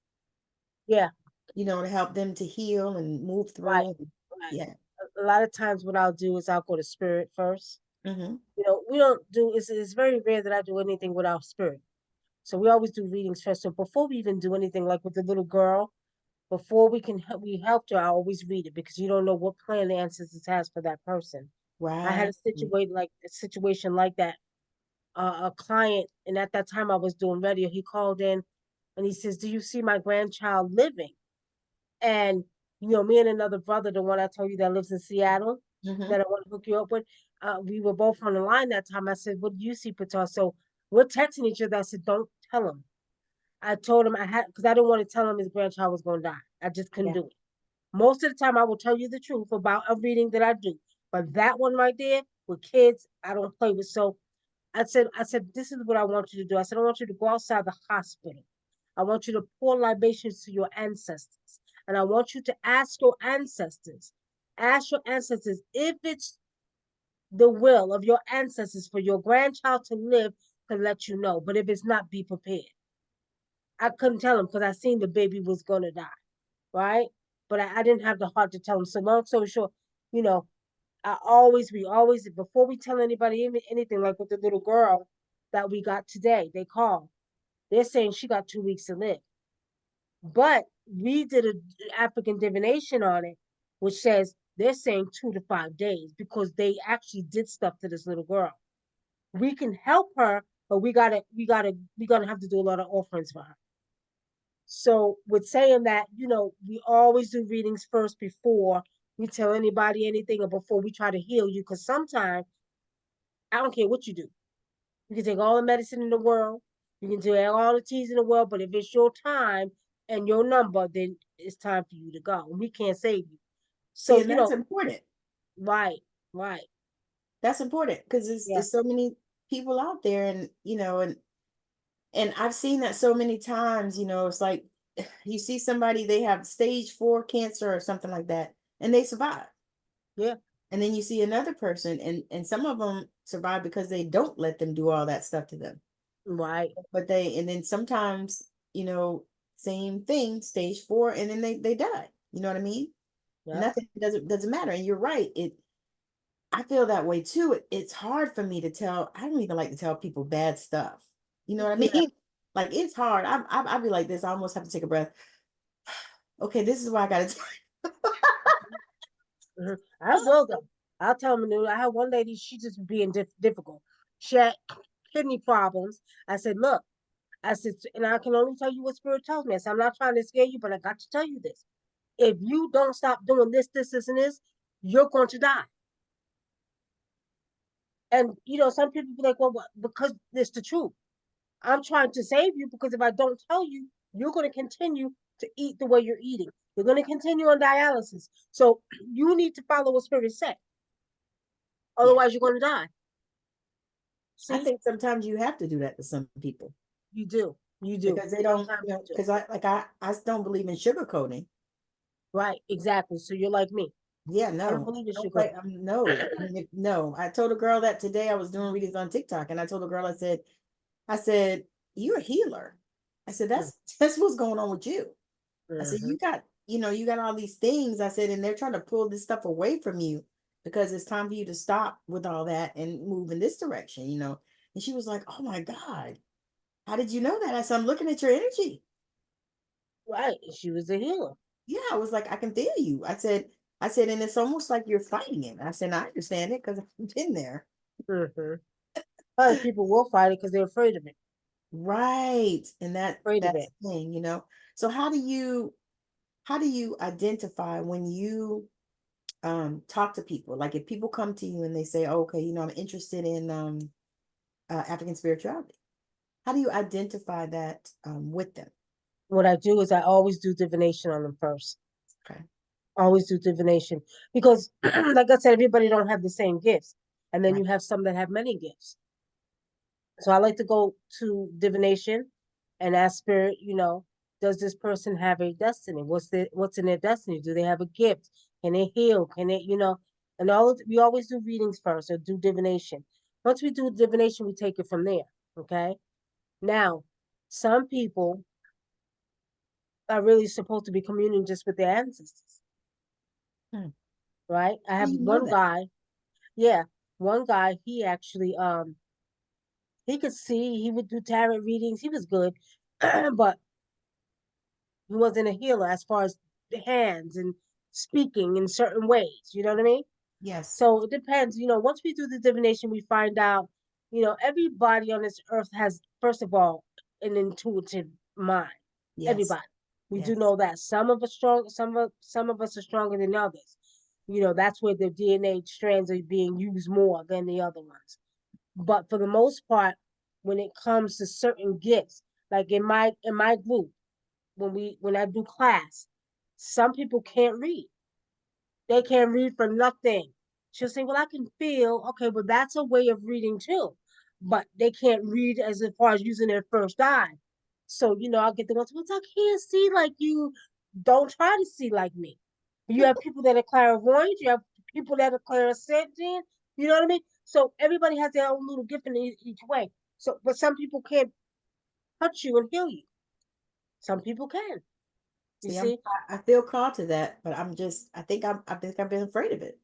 yeah, to help them to heal and move right, through. right. Yeah. A lot of times, what I'll do is I'll go to spirit first. Hmm. We don't do. It's very rare that I do anything without spirit. So we always do readings first. So before we even do anything, like with the little girl, before we helped her, I always read it because you don't know what plan the ancestors has for that person. I had Right. a situation like that. A client, and at that time I was doing radio. He called in, and he says, "Do you see my grandchild living?" And me and another brother, the one I told you that lives in Seattle, Hmm. that I want to hook you up with, we were both on the line that time. I said, "What do you see, Patar?" So we're texting each other. I said, "Don't tell him." I told him I had because I didn't want to tell him his grandchild was going to die. I just couldn't Yeah. do it. Most of the time, I will tell you the truth about a reading that I do, but that one right there with kids, I don't play with. So I said, this is what I want you to do. I said, I want you to go outside the hospital. I want you to pour libations to your ancestors, and I want you to ask your ancestors if it's the will of your ancestors for your grandchild to live. could let you know. But if it's not, be prepared. I couldn't tell him because I seen the baby was gonna die, right? But I didn't have the heart to tell him. So long story short, you know, we always, before we tell anybody anything, like with the little girl that we got today, they call. They're saying she got 2 weeks to live. But we did an African divination on it, which says they're saying 2 to 5 days because they actually did stuff to this little girl. We can help her, but we're gonna have to do a lot of offerings for her. So with saying that, we always do readings first before we tell anybody anything or before we try to heal you. Because sometimes I don't care what you do. You can take all the medicine in the world, you can do all the teas in the world, but if it's your time and your number, then it's time for you to go. And we can't save you. See, So, and that's important. right, right. That's important because Yeah, there's so many people out there, and and I've seen that so many times. It's like you see somebody, they have stage 4 cancer or something like that, and they survive. yeah, And then you see another person, and some of them survive because they don't let them do all that stuff to them. right. But and then sometimes, same thing, stage 4, and then they die. You know what I mean? Yeah, Nothing doesn't matter. And you're right. I feel that way too. It's hard for me to tell. I don't even like to tell people bad stuff. You know what I yeah. mean? Like it's hard. I'd be like this. I almost have to take a breath. Okay, this is why I got to. I will though. I'll tell them. I had one lady. She just being difficult. She had kidney problems. I said, look. I said, and I can only tell you what spirit tells me. I said, I'm not trying to scare you, but I got to tell you this. If you don't stop doing this, and this, you're going to die. And some people be like, well, because it's the truth. I'm trying to save you because if I don't tell you, you're going to continue to eat the way you're eating. You're going to continue on dialysis. So you need to follow what spirit said. Yeah, Otherwise, you're going to die. I See, think sometimes you have to do that to some people you do. You do. because they don't, Sometimes you do. because I don't believe in sugarcoating. Right, exactly. So you're like me. Yeah, I don't no, believe in don't sugar. play. No, I mean, no. I told a girl that today I was doing readings on TikTok, and I told a girl, I said, you're a healer. I said, that's what's going on with you. I said, Mm-hmm. you got all these things. I said, and they're trying to pull this stuff away from you because it's time for you to stop with all that and move in this direction. And she was like, oh my God, how did you know that? I said, I'm looking at your energy. Right. She was a healer. Yeah, I was like, I can feel you. I said, and it's almost like you're fighting it. I said, I understand it because I've been there. Mm-hmm. Other people will fight it because they're afraid of it. Right. And Afraid of that's it. the thing. So how do you identify when you talk to people? Like if people come to you and they say, oh, okay, I'm interested in African spirituality. How do you identify that with them? What I do is I always do divination on them first. Okay. Always do divination because, like I said, everybody don't have the same gifts, and then Right. you have some that have many gifts. So I like to go to divination and ask spirit, does this person have a destiny? What's in their destiny? Do they have a gift? Can they heal? Can they, and we always do readings first or do divination. Once we do divination, we take it from there. Okay. Now, some people are really supposed to be communing just with their ancestors, Hmm. right? I How do have you know one that? guy, yeah, one guy, he actually he could see, he would do tarot readings, he was good, but he wasn't a healer as far as the hands and speaking in certain ways. You know what I mean? Yes. So it depends. Once we do the divination, we find out, everybody on this earth has, first of all, an intuitive mind. Yes. Everybody. We do Yes. know that some of us are stronger than others. That's where the DNA strands are being used more than the other ones. But for the most part, when it comes to certain gifts, like in my group, when I do class, some people can't read. They can't read for nothing. She'll say, well, I can feel, okay, well, that's a way of reading too. But they can't read as far as using their first eye. So, I'll get the ones, well, I can't see like you. Don't try to see like me. You have people that are clairvoyant, you have people that are clairsentient, you know what I mean? So everybody has their own little gift in each way. So, but some people can't touch you and heal you. Some people can. You See, see, I feel called to that, but I think I've been afraid of it.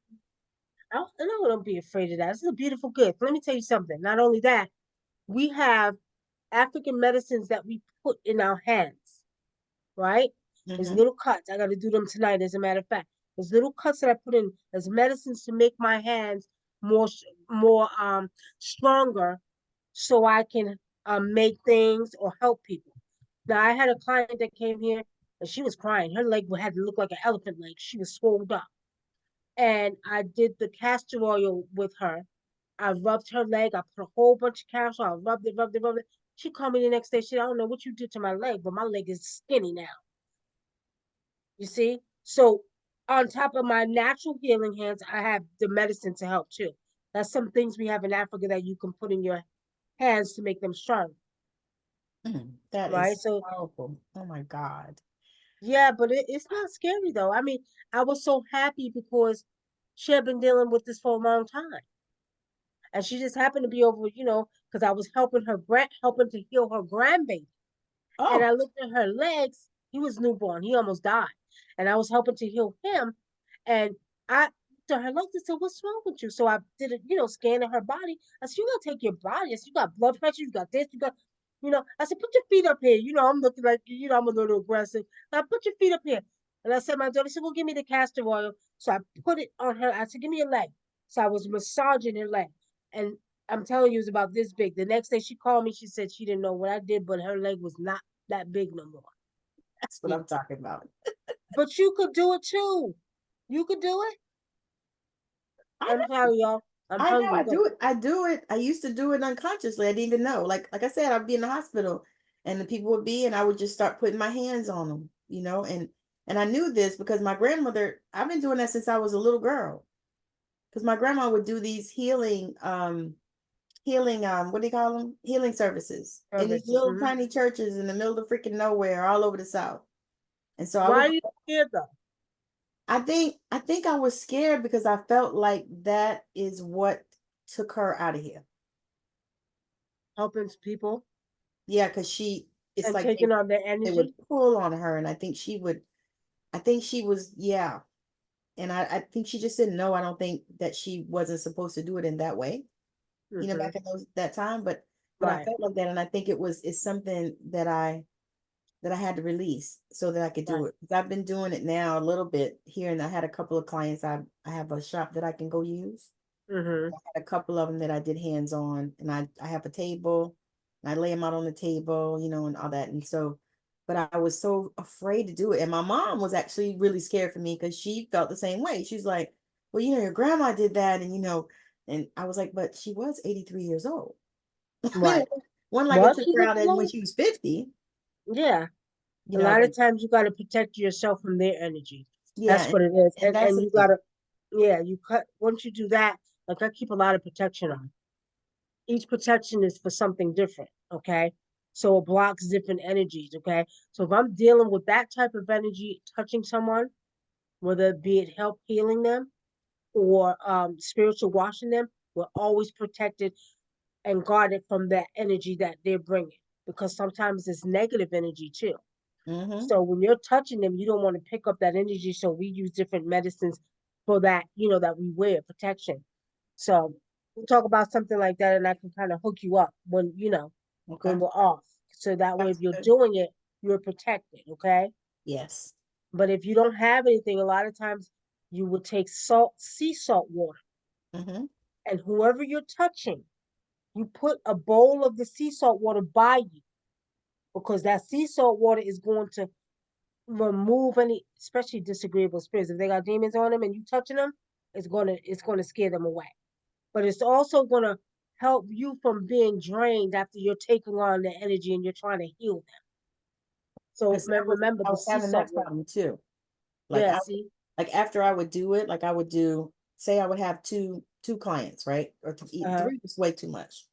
I don't be afraid of that. This is a beautiful gift. Let me tell you something. Not only that, we have African medicines that we put in our hands, right? There's Hmm. little cuts. I got to do them tonight, as a matter of fact. There's little cuts that I put in as medicines to make my hands more stronger, so I can make things or help people. Now, I had a client that came here and she was crying. Her leg had to look like an elephant leg. She was swelled up. And I did the castor oil with her. I rubbed her leg. I put a whole bunch of castor oil. I rubbed it, rubbed it, rubbed it. She called me the next day. She said, I don't know what you did to my leg, but my leg is skinny now. You see? So, on top of my natural healing hands, I have the medicine to help too. That's some things we have in Africa that you can put in your hands to make them strong, That right? is So, powerful. Oh my God. yeah, but it's not scary though. I mean, I was so happy because she had been dealing with this for a long time. And she just happened to be over, because I was helping to heal her grandbaby. And I Oh, looked at her legs. He was newborn. He almost died. And I was helping to heal him. And I looked at her legs and said, what's wrong with you? So I did a, scanning her body. I said, you gotta take your body. I said, you got blood pressure, you got this, I said, put your feet up here. I'm looking like, I'm a little aggressive. I put your feet up here. And I said, my daughter said, well, give me the castor oil. So I put it on her. I said, give me your leg. So I was massaging her leg. And I'm telling you, it was about this big. The next day she called me, she said she didn't know what I did, but her leg was not that big no more. that's what I'm talking about. But you could do it too. You could do it. I I'm know. telling y'all, I'm I know. hungry. I Go. do it. I do it. I used to do it unconsciously. I didn't even know. Like I said, I'd be in the hospital, and the people would be, and I would just start putting my hands on them. And I knew this because my grandmother. I've been doing that since I was a little girl. Because my grandma would do these healing what do you call them, healing services in these Service. little tiny churches in the middle of freaking nowhere all over the South. And so I Why would are you go. scared though? I think I was scared because I felt like that is what took her out of here. Helping people Yeah, because she it's and like taking on their they would energy. pull on her, and I think she was, yeah. And I think she just didn't know. I don't think that she wasn't supposed to do it in that way, Hmm. back in that time. But I Right. felt like that, and I think it's something that I had to release so that I could do Right. it. 'Cause I've been doing it now a little bit here, and I had a couple of clients. I have a shop that I can go use. Hmm. I had a couple of them that I did hands on, and I have a table, and I lay them out on the table, and all that. And so, but I was so afraid to do it, and my mom was actually really scared for me because she felt the same way. She's like, "Well, your grandma did that, and and I was like, but she was 83 years old. Right. One like it Was took she her out that and when long? she was 50, Yeah. A lot of like, times you got to protect yourself from their energy. yeah, That's what it is. and that's And the you got thing. to, yeah, you cut, once you do that, like I keep a lot of protection on. Each protection is for something different. Okay. So it blocks different energies. Okay. So if I'm dealing with that type of energy touching someone, whether it be it help healing them or spiritual washing them, we're always protected and guarded from that energy that they're bringing, because sometimes it's negative energy too. Mm-hmm. So when you're touching them, you don't want to pick up that energy. So we use different medicines for that, that we wear protection. So we'll talk about something like that, and I can kind of hook you up when Okay. we're off. So that way, if That's you're good. doing it, you're protected. Okay. Yes. But if you don't have anything, a lot of times you would take sea salt water, Mm-hmm. and whoever you're touching, you put a bowl of the sea salt water by you, because that sea salt water is going to remove any, especially disagreeable spirits. If they got demons on them and you touching them, it's gonna scare them away. But it's also gonna help you from being drained after you're taking on the energy and you're trying to heal them. So Because remember I the was sea having salt that water. problem too. Like Yeah, I see. like after I would do it, like I would do, say I would have two clients, right? Or Uh-huh. three was way too much.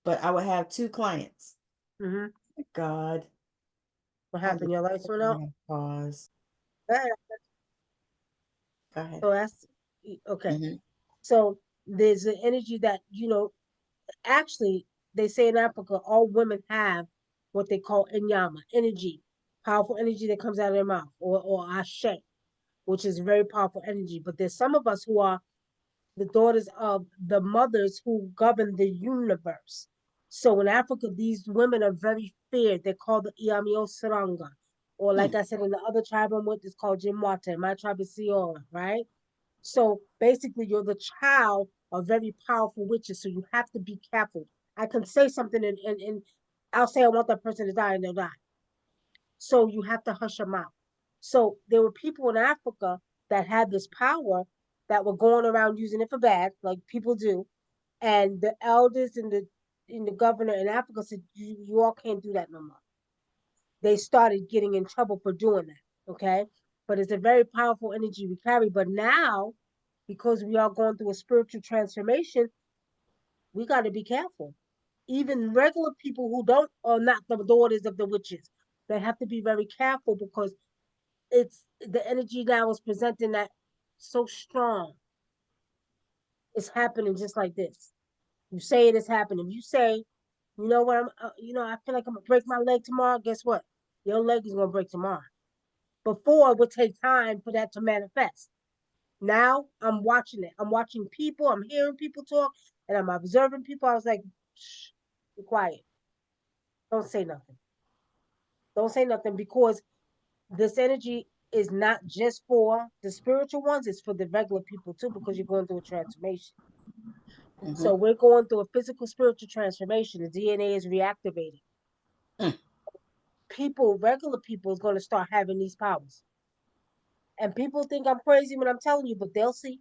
But I would have two clients. Mm-hmm. God, What I happened? just Your lights went out. pause. Yeah. Go ahead. So that's okay. Mm-hmm. So there's an energy that actually. they say in Africa, all women have what they call inyama, energy, powerful energy that comes out of their mouth, or ashe, which is very powerful energy. But there's some of us who are the daughters of the mothers who govern the universe. So in Africa, these women are very feared. They're called the Iamio Saranga. Or Hmm. like I said, in the other tribe I'm with, it's called Jimwata. My tribe is Siora, right? So basically, you're the child of very powerful witches. So you have to be careful. I can say something and I'll say I want that person to die and they'll die. So you have to hush them out. So there were people in Africa that had this power that were going around using it for bad, like people do. And the elders and the governor in Africa said, you all can't do that no more. They started getting in trouble for doing that. Okay. But it's a very powerful energy we carry. But now, because we are going through a spiritual transformation, we got to be careful. Even regular people who don't are not the daughters of the witches. They have to be very careful because it's the energy now is presenting that so strong. It's happening just like this. You say it is happening. You say, you know what, I feel like I'm gonna break my leg tomorrow. Guess what? Your leg is gonna break tomorrow. Before it would take time for that to manifest. Now I'm watching it. I'm watching people. I'm hearing people talk, and I'm observing people. I was like, shh, be quiet. Don't say nothing. Don't say nothing because this energy is not just for the spiritual ones, it's for the regular people too, because you're going through a transformation. Hmm. So we're going through a physical spiritual transformation. The DNA is reactivating. Hmm. People, regular people, is going to start having these powers. And people think I'm crazy when I'm telling you, but they'll see.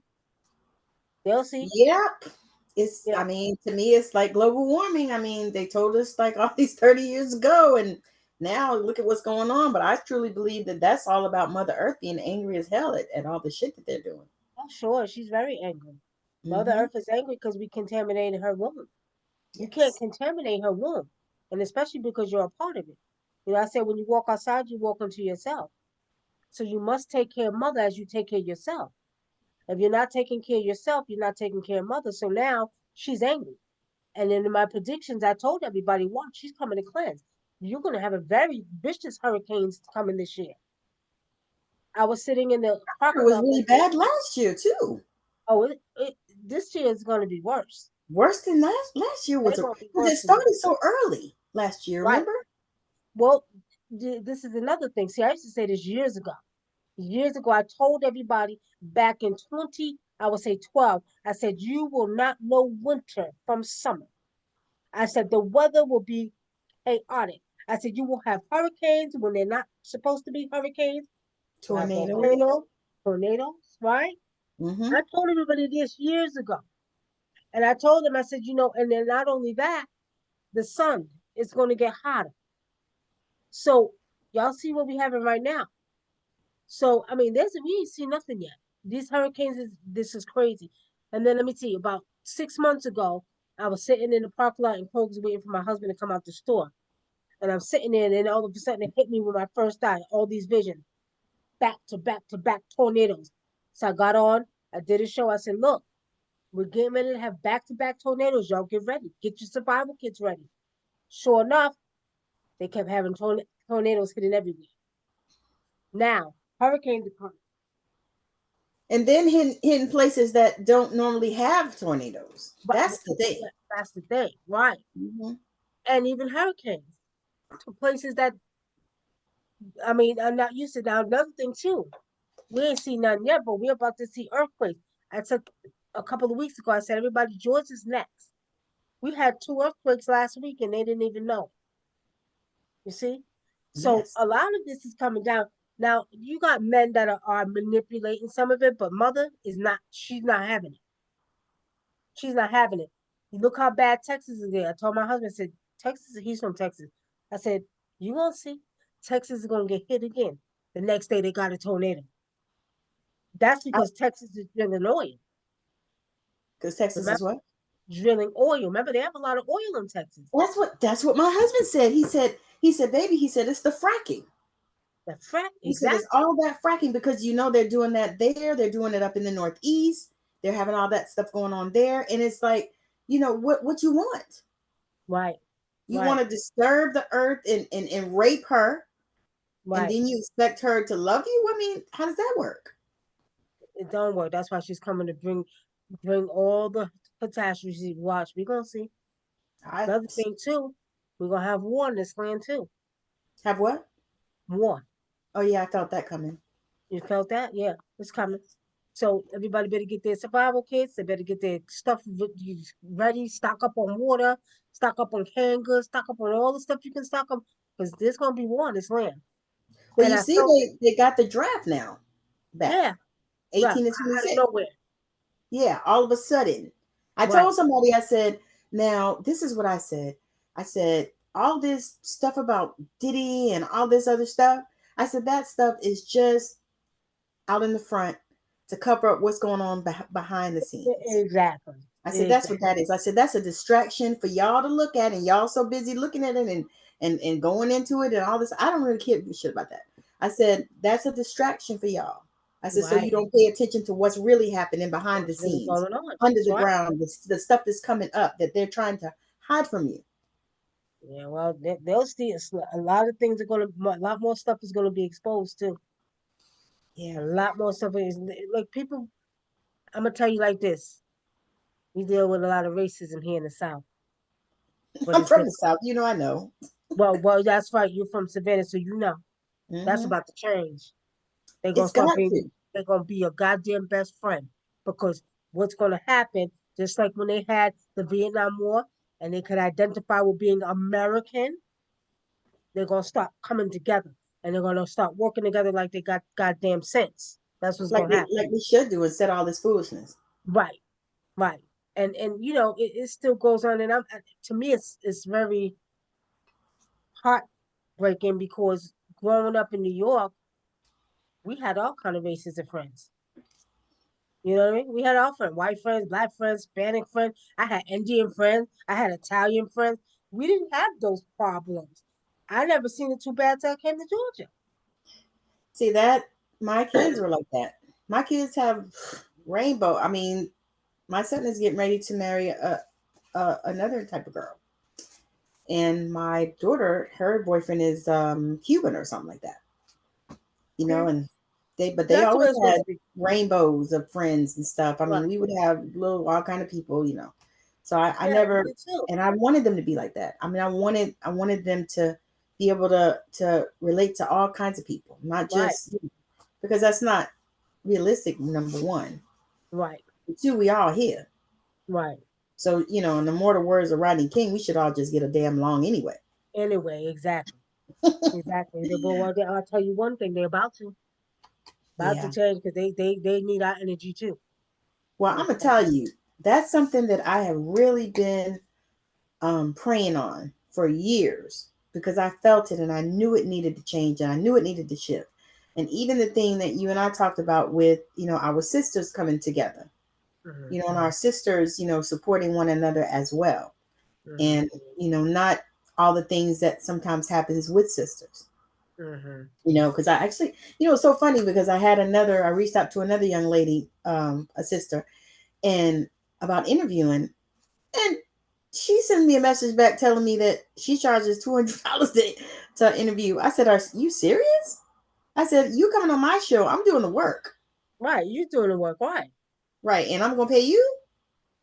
They'll see. Yep. It's, Yeah, I mean, to me, it's like global warming. I mean, they told us like all these 30 years ago, and now look at what's going on. But I truly believe that that's all about Mother Earth being angry as hell at all the shit that they're doing. oh, sure. She's very angry. Mother Hmm. Earth is angry because we contaminated her womb. You can't Yes. contaminate her womb, and especially because you're a part of it. I said when you walk outside, you walk into yourself. So you must take care of mother as you take care of yourself. If you're not taking care of yourself, you're not taking care of mother. So now she's angry. And in my predictions, I told everybody, watch, she's coming to cleanse. You're going to have a very vicious hurricanes coming this year. I was sitting in the It parking was lot one really day. bad last year too. Oh, this year is going to be worse. Worse than last year was They're going to be because it worse than this. started so early last year. Right. Remember? Well, this is another thing. See, I used to say this years ago. Years ago, I told everybody back in 20, I would say 12, I said, you will not know winter from summer. I said, the weather will be chaotic. I said, you will have hurricanes when they're not supposed to be hurricanes. You'll have Tornadoes. volcanoes, tornadoes, right? Mm-hmm. I told everybody this years ago. And I told them, I said, and then not only that, the sun is going to get hotter. So y'all see what we having right now. So I mean, we ain't seen nothing yet. These hurricanes this is crazy. And then let me tell you, about 6 months ago, I was sitting in the parking lot in Kroger's waiting for my husband to come out the store. And I'm sitting there, and then all of a sudden it hit me with my first eye, all these visions, back to back to back tornadoes. So I got on, I did a show. I said, look, we're getting ready to have back to back tornadoes. Y'all get ready. Get your survival kits ready. Sure enough, they kept having tornadoes hitting everywhere. Now, hurricanes are coming. And then hidden places that don't normally have tornadoes. But That's the thing. that's the thing, right? Hmm. And even hurricanes to places that I mean I'm not used to. Now another thing too, we ain't seen none yet, but we're about to see earthquakes. I said a couple of weeks ago, I said everybody, Georgia's next. We had two earthquakes last week, and they didn't even know. You see, so Yes. a lot of this is coming down. Now you got men that are manipulating some of it, but mother is not. She's not having it. She's not having it. You look how bad Texas is there. I told my husband, I said, Texas, he's from Texas. I said, you gonna see Texas is gonna get hit again. The next day they got a tornado. That's because Texas is drilling oil. Because Texas is Remember? what? Drilling oil. Remember, they have a lot of oil in Texas. That's what my husband said. He said, baby, he said it's the fracking. The frack, He said it's exactly. all that fracking because they're doing that there, they're doing it up in the northeast, they're having all that stuff going on there. And it's like, what you want? Right. You want Right. to disturb the earth and rape her, and Right. then you expect her to love you? I mean, how does that work? It don't work. That's why she's coming to bring all the catastrophes. Watch, we gonna see. I Another thing too, we're gonna have war in this land too. have what? War. Oh yeah, I felt that coming. You felt that? Yeah, it's coming. So everybody better get their survival kits. They better get their stuff ready. Stock up on water. Stock up on canned goods. Stock up on all the stuff you can stock up because there's gonna be war in this land. Well, And you I see, felt it. they got the draft now back, Yeah, right. 18 to Out of 26. nowhere. Yeah, all of a sudden. I Right. told somebody, I said, now this is what I said. I said, all this stuff about Diddy and all this other stuff, I said, that stuff is just out in the front to cover up what's going on behind the scenes. Exactly. I said, that's what Exactly. that is. I said, that's a distraction for y'all to look at, and y'all so busy looking at it and going into it and all this. I don't really care shit about that. I said, that's a distraction for y'all. I said, so you Right. don't pay attention to what's really happening behind the What's really scenes, going on? under That's the right. ground, the stuff that's coming up that they're trying to hide from you. Yeah. Well, they'll see. A lot of things are gonna. A lot more stuff is gonna be exposed too. Yeah. A lot more stuff is like people. I'm gonna tell you like this. We deal with a lot of racism here in the South, but I'm it's from the different. South. You know, I know. Well, that's right. You're from Savannah, so you know that's Hmm. about to change. They're gonna It's start got being. to. They're gonna be your goddamn best friend because what's gonna happen? Just like when they had the Vietnam War and they could identify with being American, they're gonna start coming together and they're gonna start working together like they got goddamn sense. That's what's gonna happen. Like we should do instead of all this foolishness. Right, right. And you know it still goes on, and to me it's very heartbreaking because growing up in New York, we had all kind of races of friends. You know what I mean? We had all friends, white friends, black friends, Hispanic friends. I had Indian friends. I had Italian friends. We didn't have those problems. I never seen it too bad till I came to Georgia. See that my kids were like that. My kids have rainbow. I mean, my son is getting ready to marry another type of girl, and my daughter, her boyfriend is Cuban or something like that. You know, Okay, and they that's the way always it's supposed had to be. rainbows of friends and stuff. I Right? mean, we would have little all kind of people, you know. So I Yeah, we never, did too. and I wanted them to be like that. I mean, I wanted them to be able to relate to all kinds of people, not Right, just because that's not realistic. Number one, right, two, we all here. right. So you know, in the mortal words of Rodney King, we should all just get a damn along anyway. Anyway, exactly, exactly. Well, I'll tell you one thing: they're about to Yeah. change because they need our energy too. Well, I'm Yes, gonna tell you, that's something that I have really been praying on for years because I felt it and I knew it needed to change and I knew it needed to shift. And even the thing that you and I talked about with, you know, our sisters coming together, mm-hmm, you know, and our sisters, you know, supporting one another as well. mm-hmm, And, you know, not all the things that sometimes happens with sisters, mm-hmm. you know, because I actually, you know, it's so funny because I reached out to another young lady, a sister, and about interviewing. And she sent me a message back telling me that she charges $200 to interview. I said, "Are you serious?" I said, "You coming on my show? I'm doing the work, Right, you doing the work, right? right? And I'm gonna pay you?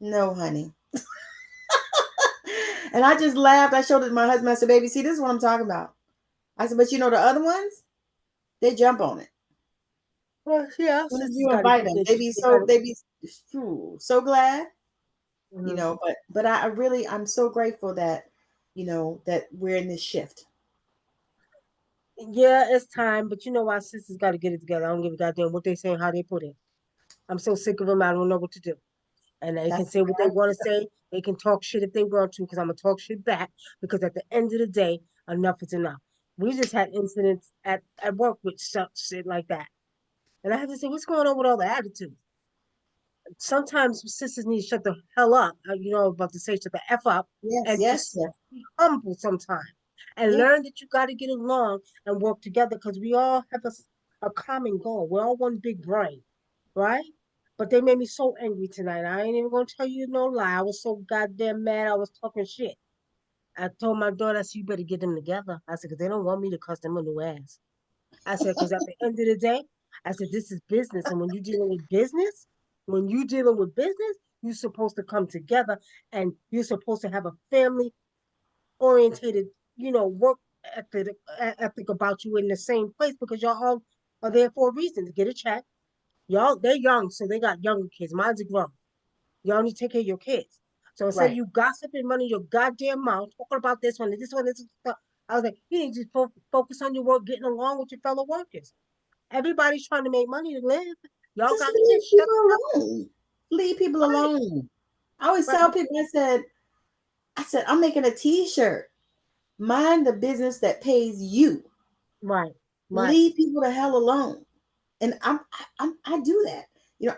No, honey." And I just laughed. I showed it to my husband. I said, "Baby, see, this is what I'm talking about." I said, "But you know the other ones, they jump on it. Well, yeah, our As soon as sisters you got to invite get them, this. They got to. they be phew, so glad, you Mm-hmm. know." But I really I'm so grateful that you know that we're in this shift. Yeah, it's time, but you know our sisters got to get it together. I don't give a goddamn what they say and how they put it. I'm so sick of them. I don't know what to do. And they can That's say what they want to say. They can talk shit if they want to, because I'm gonna talk shit back. Because at the end of the day, enough is enough. We just had incidents at work with shit like that, and I have to say, what's going on with all the attitude? Sometimes sisters need to shut the hell up. You know, about to say shut the f up yes, and yes, just yes, be humble sometimes and yeah. learn that you got to get along and work together because we all have a common goal. We're all one big brain, right? But they made me so angry tonight. I ain't even gonna tell you no lie. I was so goddamn mad. I was talking shit. I told my daughter, I said, you better get them together. I said, because they don't want me to cuss them a new ass. I said, because at the end of the day, I said, this is business. And when you're dealing with business, you're supposed to come together and you're supposed to have a family orientated, work ethic about you in the same place because y'all all are there for a reason to get a check. Y'all, they're young, so they got younger kids. Mine's a grown. Y'all need to take care of your kids. So instead of Right. you gossiping, running your goddamn mouth, talking about this one, this stuff, I was like, you need to focus on your work, getting along with your fellow workers. Everybody's trying to make money to live. Y'all Just got leave kids, shut people the fuck up. alone. Leave people Right, alone. I always right, tell people, I said, I'm making a t-shirt. Mind the business that pays you. right, right. Leave people the hell alone. And I do that.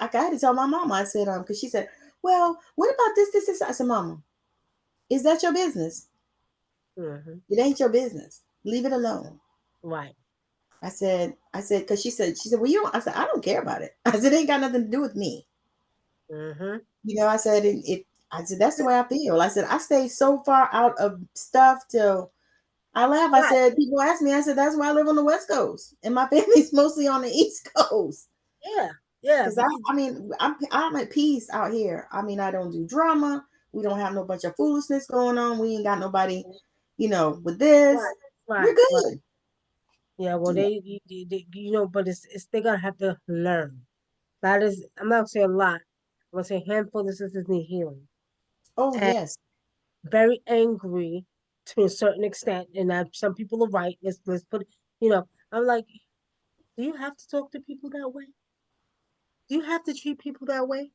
I had to tell my mama. I said, because she said, well, what about this? I said, Mama, is that your business? Hmm. It ain't your business. Leave it alone. Right. I said, because she said, well, you don't. I said, I don't care about it. I said, it ain't got nothing to do with me. Hmm. I said, I said, that's the way I feel. I said, I stay so far out of stuff till I laugh. I Right. said, people ask me, I said, that's why I live on the West Coast. And my family's mostly on the East Coast. Yeah. Yeah. Because I'm at peace out here. I mean, I don't do drama. We don't have no bunch of foolishness going on. We ain't got nobody, with this. Right. We're Right. Right. good. Yeah. Well, but it's they're gonna have to learn. That is, I'm not gonna say a lot. I'm gonna say a handful of sisters need healing. Oh, And yes. very angry to a certain extent, and some people are right. Let's put I'm like, do you have to talk to people that way? Do you have to treat people that way?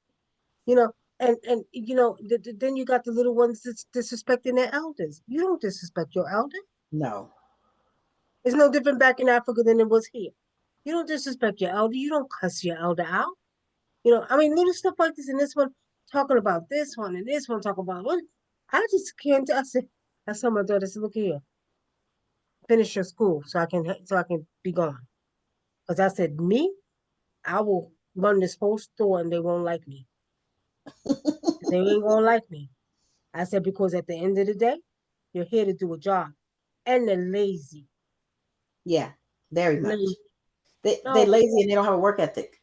You know, and then you got the little ones that's disrespecting their elders. You don't disrespect your elder. No. It's no different back in Africa than it was here. You don't disrespect your elder. You don't cuss your elder out. I mean, little stuff like this, and this one talking about this one, and this one talking about what. I just can't. I said my daughter, I said, look here, finish your school so I can be gone. Because I said, me, I will run this whole store and they won't like me. They ain't gonna like me. I said, because at the end of the day, you're here to do a job. And they're lazy. Yeah, very much. Lazy. They No, lazy and they don't have a work ethic.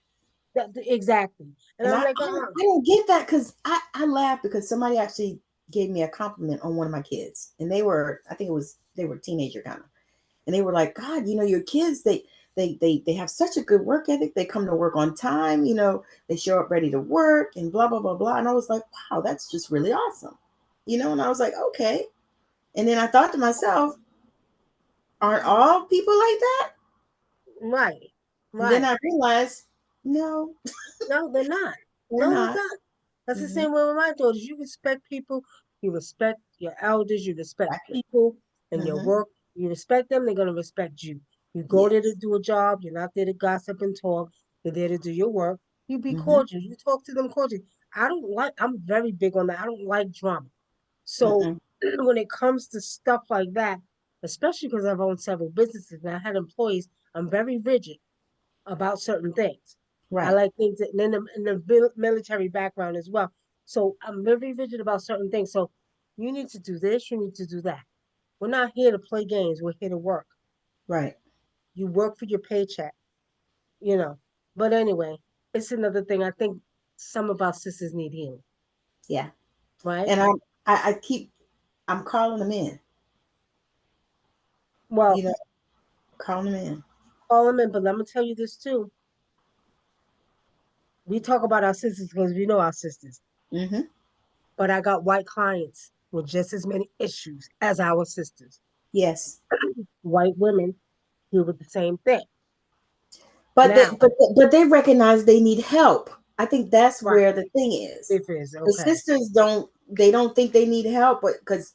exactly. And And I'm I, like, I, I don't get that because I laugh because somebody actually gave me a compliment on one of my kids. And I think they were teenager kind of. And they were like, God, your kids, they have such a good work ethic. They come to work on time, they show up ready to work and blah, blah, blah, blah. And I was like, wow, that's just really awesome. And I was like, okay. And then I thought to myself, aren't all people like that? right, And then right. I realized, no, No, they're not. they're No, they're not. not. That's the Hmm. same way with my daughters. You respect people, you respect your elders, you respect Exactly. people and your Hmm. work. You respect them, they're gonna respect you. You go there to Yes. do a job, you're not there to gossip and talk, you're there to do your work. You be Hmm. cordial, you talk to them cordially. I'm very big on that. I don't like drama. So Mm-mm. when it comes to stuff like that, especially because I've owned several businesses and I had employees, I'm very rigid about certain things. I Right. like things that, and in the military background as well. So I'm very rigid about certain things. So you need to do this, you need to do that. We're not here to play games. We're here to work. Right. You work for your paycheck, you know. But anyway, it's another thing. I think some of our sisters need healing, Yeah. right? And I'm calling them in, you Well, know, calling them in. call them in, but let me tell you this too. We talk about our sisters because we know our sisters. Hmm. But I got white clients with just as many issues as our sisters. Yes. White women deal with the same thing. But Now, they recognize they need help. I think that's right, where the thing is. if is The okay. sisters don't think they need help, but because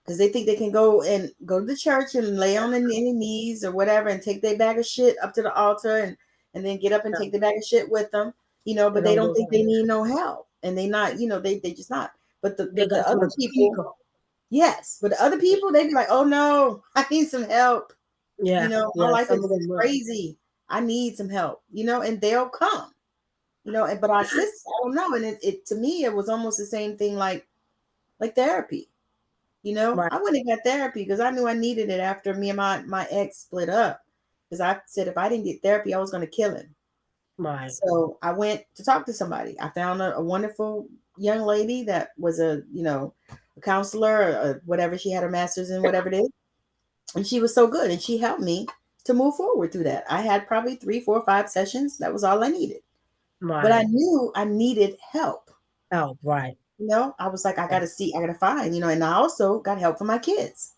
they think they can go to the church and lay on their knees or whatever and take their bag of shit up to the altar and then get up and take No, the bag of shit with them, it but they don't don't work think like they that. need no help. And they not, they just not. But the They but the got too other much people, ego. yes, but the other people, they be like, oh no, I need some help. Yeah, My yeah. life Some is of them will. crazy. I need some help, and they'll come, but our sisters, I don't know. And it to me, it was almost the same thing like therapy, Right. I went and got therapy because I knew I needed it after me and my ex split up. Because I said if I didn't get therapy, I was going to kill him. Right. So I went to talk to somebody. I found a wonderful young lady that was a counselor or whatever. She had her master's in whatever it is. And she was so good. And she helped me to move forward through that. I had probably 3, 4, 5 sessions. That was all I needed. But I Right. knew I needed help. Oh, right. I was like, Right. I got to find, and I also got help for my kids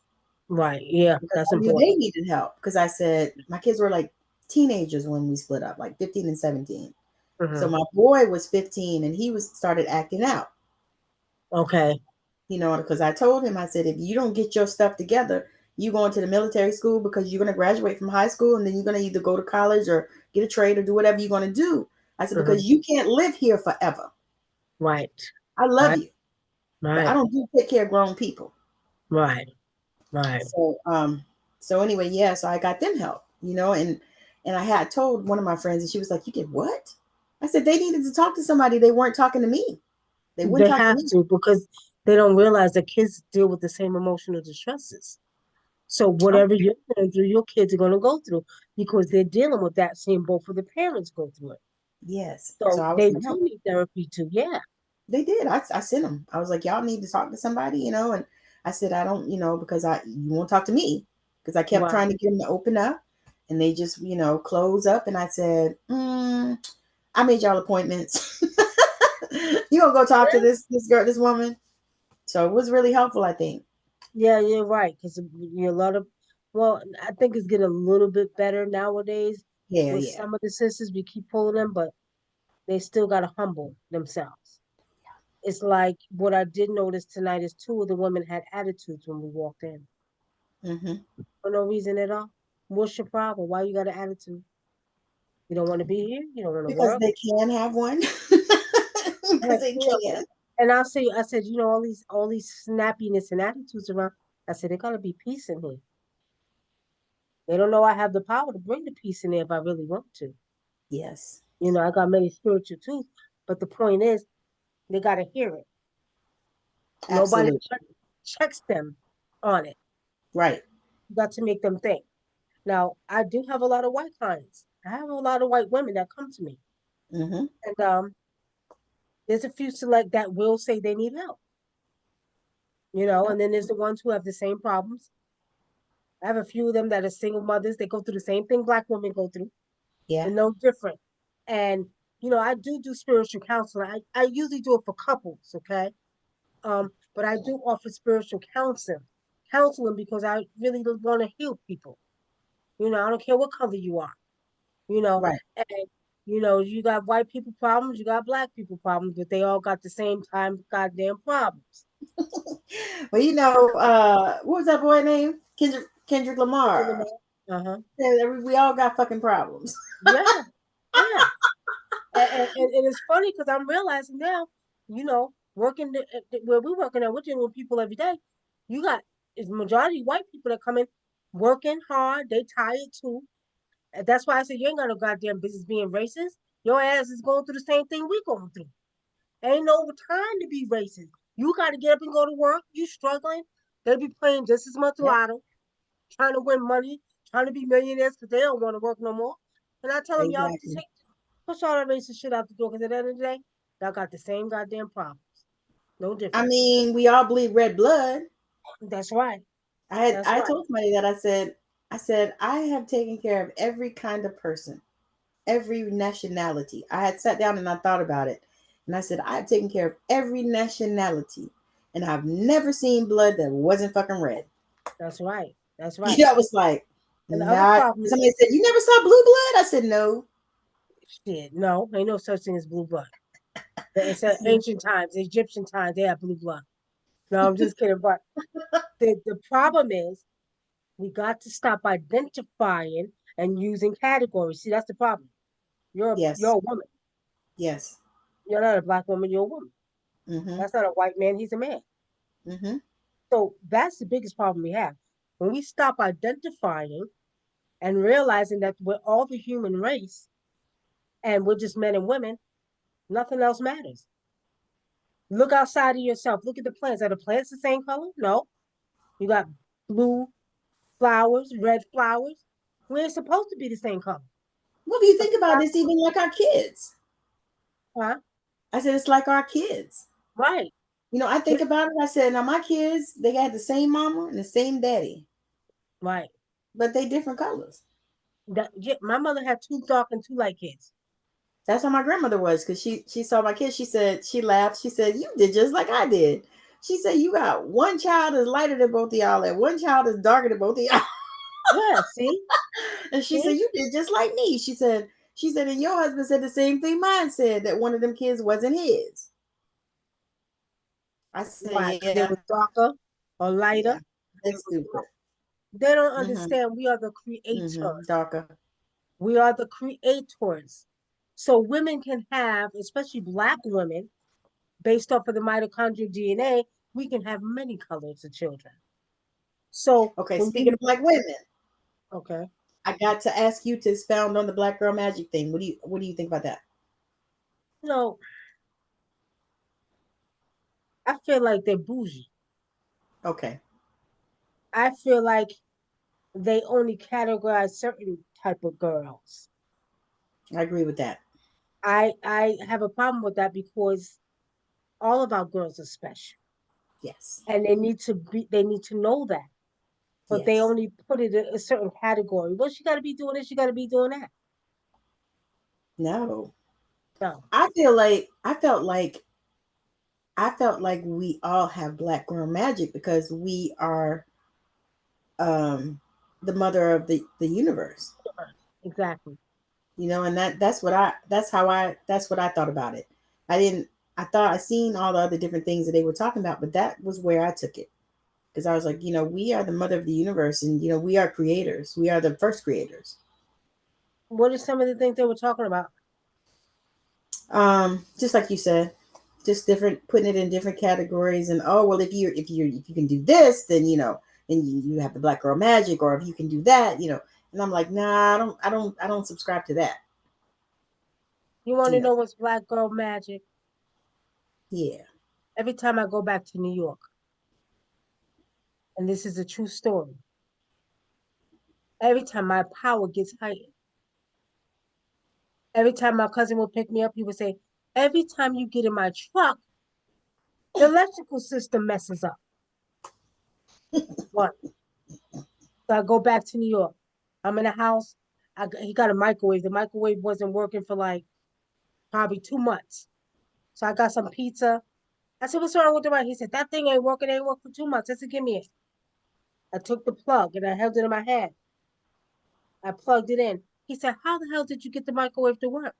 Right. Yeah, because that's I knew they important. needed help. Because I said, my kids were like teenagers when we split up, like 15 and 17. So Hmm. my boy was 15 and he was started acting out, Okay. because I told him, I said, if you don't get your stuff together, you going to the military school because you're going to graduate from high school and then you're going to either go to college or get a trade or do whatever you're going to do. I said, Hmm. because you can't live here forever. Right. I love Right. you, but I Right. don't do take care of grown people. Right. Right. So anyway, yeah, so I got them help, and I had told one of my friends and she was like, you did what? I said they needed to talk to somebody. They weren't talking to me. They wouldn't They talk to have me. to because they don't realize that kids deal with the same emotional distresses. So Oh, whatever you're going through, your kids are going to go through because they're dealing with that same. Both of the parents go through it. yes. So So I was they like, no, do need therapy too. Yeah. they did. I sent them. I was like, y'all need to talk to somebody, and I said, I don't, because you won't talk to me because I kept Right. trying to get them to open up and they just, close up. And I said, I made y'all appointments. You gonna go talk to Yeah. this girl, this woman. So it was really helpful, I think. Yeah, you're right. Because you a lot of, well, I think it's getting a little bit better nowadays Yeah, with yeah. some of the sisters. We keep pulling them, but they still got to humble themselves. It's like what I did notice tonight is two of the women had attitudes when we walked in Hmm. for no reason at all. What's your problem? Why you got an attitude? You don't want to be here. You don't want to Because work. they can have one. Because Heck, they yeah. can. And I said, all these snappiness and attitudes around. I said, there gotta be peace in here. They don't know I have the power to bring the peace in there if I really want to. Yes, I got many spiritual tools, but the point is, they gotta hear it. Nobody absolutely. checks them on it. Right. You got to make them think. Now, I do have a lot of white clients. I have a lot of white women that come to me, Hmm. and there's a few select that will say they need help. Yep. And then there's the ones who have the same problems. I have a few of them that are single mothers. They go through the same thing Black women go through, Yeah. and no different. And I do spiritual counseling. I usually do it for couples, okay? But I do offer spiritual counseling because I really want to heal people. I don't care what color you are. Right. And you got white people problems, you got Black people problems, but they all got the same time goddamn problems. Well, what was that boy name? Kendrick Lamar. Uh huh. Yeah, we all got fucking problems. Yeah, yeah. And it's funny because I'm realizing now, working where we're working at, we're dealing with people every day. You got is majority white people that come in working hard. They tired too. And that's why I said you ain't got no goddamn business being racist. Your ass is going through the same thing we going through. Ain't no time to be racist. You got to get up and go to work. You struggling. They be playing just as much Yep. lotto, trying to win money, trying to be millionaires because they don't want to work no more. And I tell them, y'all Exactly. take push all that racist shit out the door because at the end of the day, y'all got the same goddamn problems. No I difference. mean, we all bleed red blood. That's right. That's I right. told somebody that I said I have taken care of every kind of person, every nationality. I had sat down and I thought about it, and I said I have taken care of every nationality, and I've never seen blood that wasn't fucking red. That's right. That's right. I was like, And the other not. problem is Somebody said, "You never saw blue blood?" I said, "No." shit. No, ain't no such thing as blue blood. It's ancient times, Egyptian times, they have blue blood. No, I'm just kidding. But the problem is we got to stop identifying and using categories. See, that's the problem. You're Yes. a woman. Yes. You're not a Black woman. You're a woman. Mm-hmm. That's not a white man. He's a man. Mm-hmm. So that's the biggest problem we have. When we stop identifying and realizing that we're all the human race and we're just men and women, nothing else matters. Look outside of yourself. Look at the plants. Are the plants the same color? No. You got blue flowers, red flowers. We ain't supposed to be the same color. Well, if you A think about it, it's even like our kids. huh? I said, it's like our kids. Right. I think about it. I said, now my kids, they got the same mama and the same daddy, Right. but they different colors. Yeah, my mother had two dark and two light kids. That's how my grandmother was, because she saw my kids. She said, she laughed. She said, you did just like I did. She said, you got one child is lighter than both of y'all, and one child is darker than both of y'all. Yeah, see? And she said, See? you did just like me. She said, and your husband said the same thing mine said, that one of them kids wasn't his. I Why? said, Because they yeah, were darker or lighter. yeah. They, That's stupid. they don't Mm-hmm. understand we are the Mm-hmm. creators. Darker. We are the creators. So women can have, especially black women, based off of the mitochondrial DNA, we can have many colors of children. So Okay, when speaking you of black women, okay, I got to ask you to expound on the black girl magic thing. What do you think about that? you know, I feel like they're bougie. Okay, I feel like they only categorize certain type of girls. I agree with that. I have a problem with that because all of our girls are special Yes, and they need to know that. But they yes. only put it in a certain category. Well, she gotta be doing this, she gotta be doing that. No, No. I felt like we all have black girl magic because we are um the mother of the universe. Exactly. And that's what I thought about it. I didn't I thought I seen all the other different things that they were talking about, but that was where I took it. Because I was like, we are the mother of the universe, and we are creators. We are the first creators. What are some of the things they were talking about? Just like you said, just different, putting it in different categories. And oh well, if you can do this, then then you have the black girl magic, or if you can do that. And I'm like, nah, I don't subscribe to that. You want you to know know what's black girl magic? yeah. Every time I go back to New York, and this is a true story, every time my power gets heightened. Every time my cousin would pick me up, he would say, every time you get in my truck, the electrical system messes up. What? So I go back to New York. I'm in a house. He got a microwave. The microwave wasn't working for like probably 2 months. So I got some pizza. I said, what's wrong with the mic? He said, that thing ain't working. It ain't worked for 2 months. I said, give me it. I took the plug and I held it in my hand. I plugged it in. He said, how the hell did you get the microwave to work?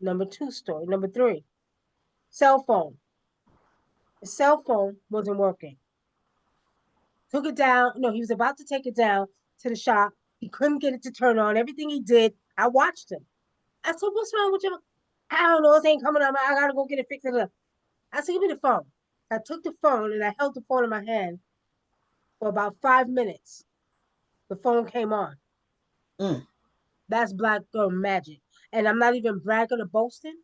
Number two story. Number three, cell phone. The cell phone wasn't working. Took it down. No, he was about to take it down to the shop. He couldn't get it to turn on. Everything he did, I watched him. I said, what's wrong with you? I don't know. It ain't coming up. I gotta go get it fixed. I said, give me the phone. I took the phone and I held the phone in my hand for about 5 minutes. The phone came on. Mm, That's black girl magic. And I'm not even bragging or boasting.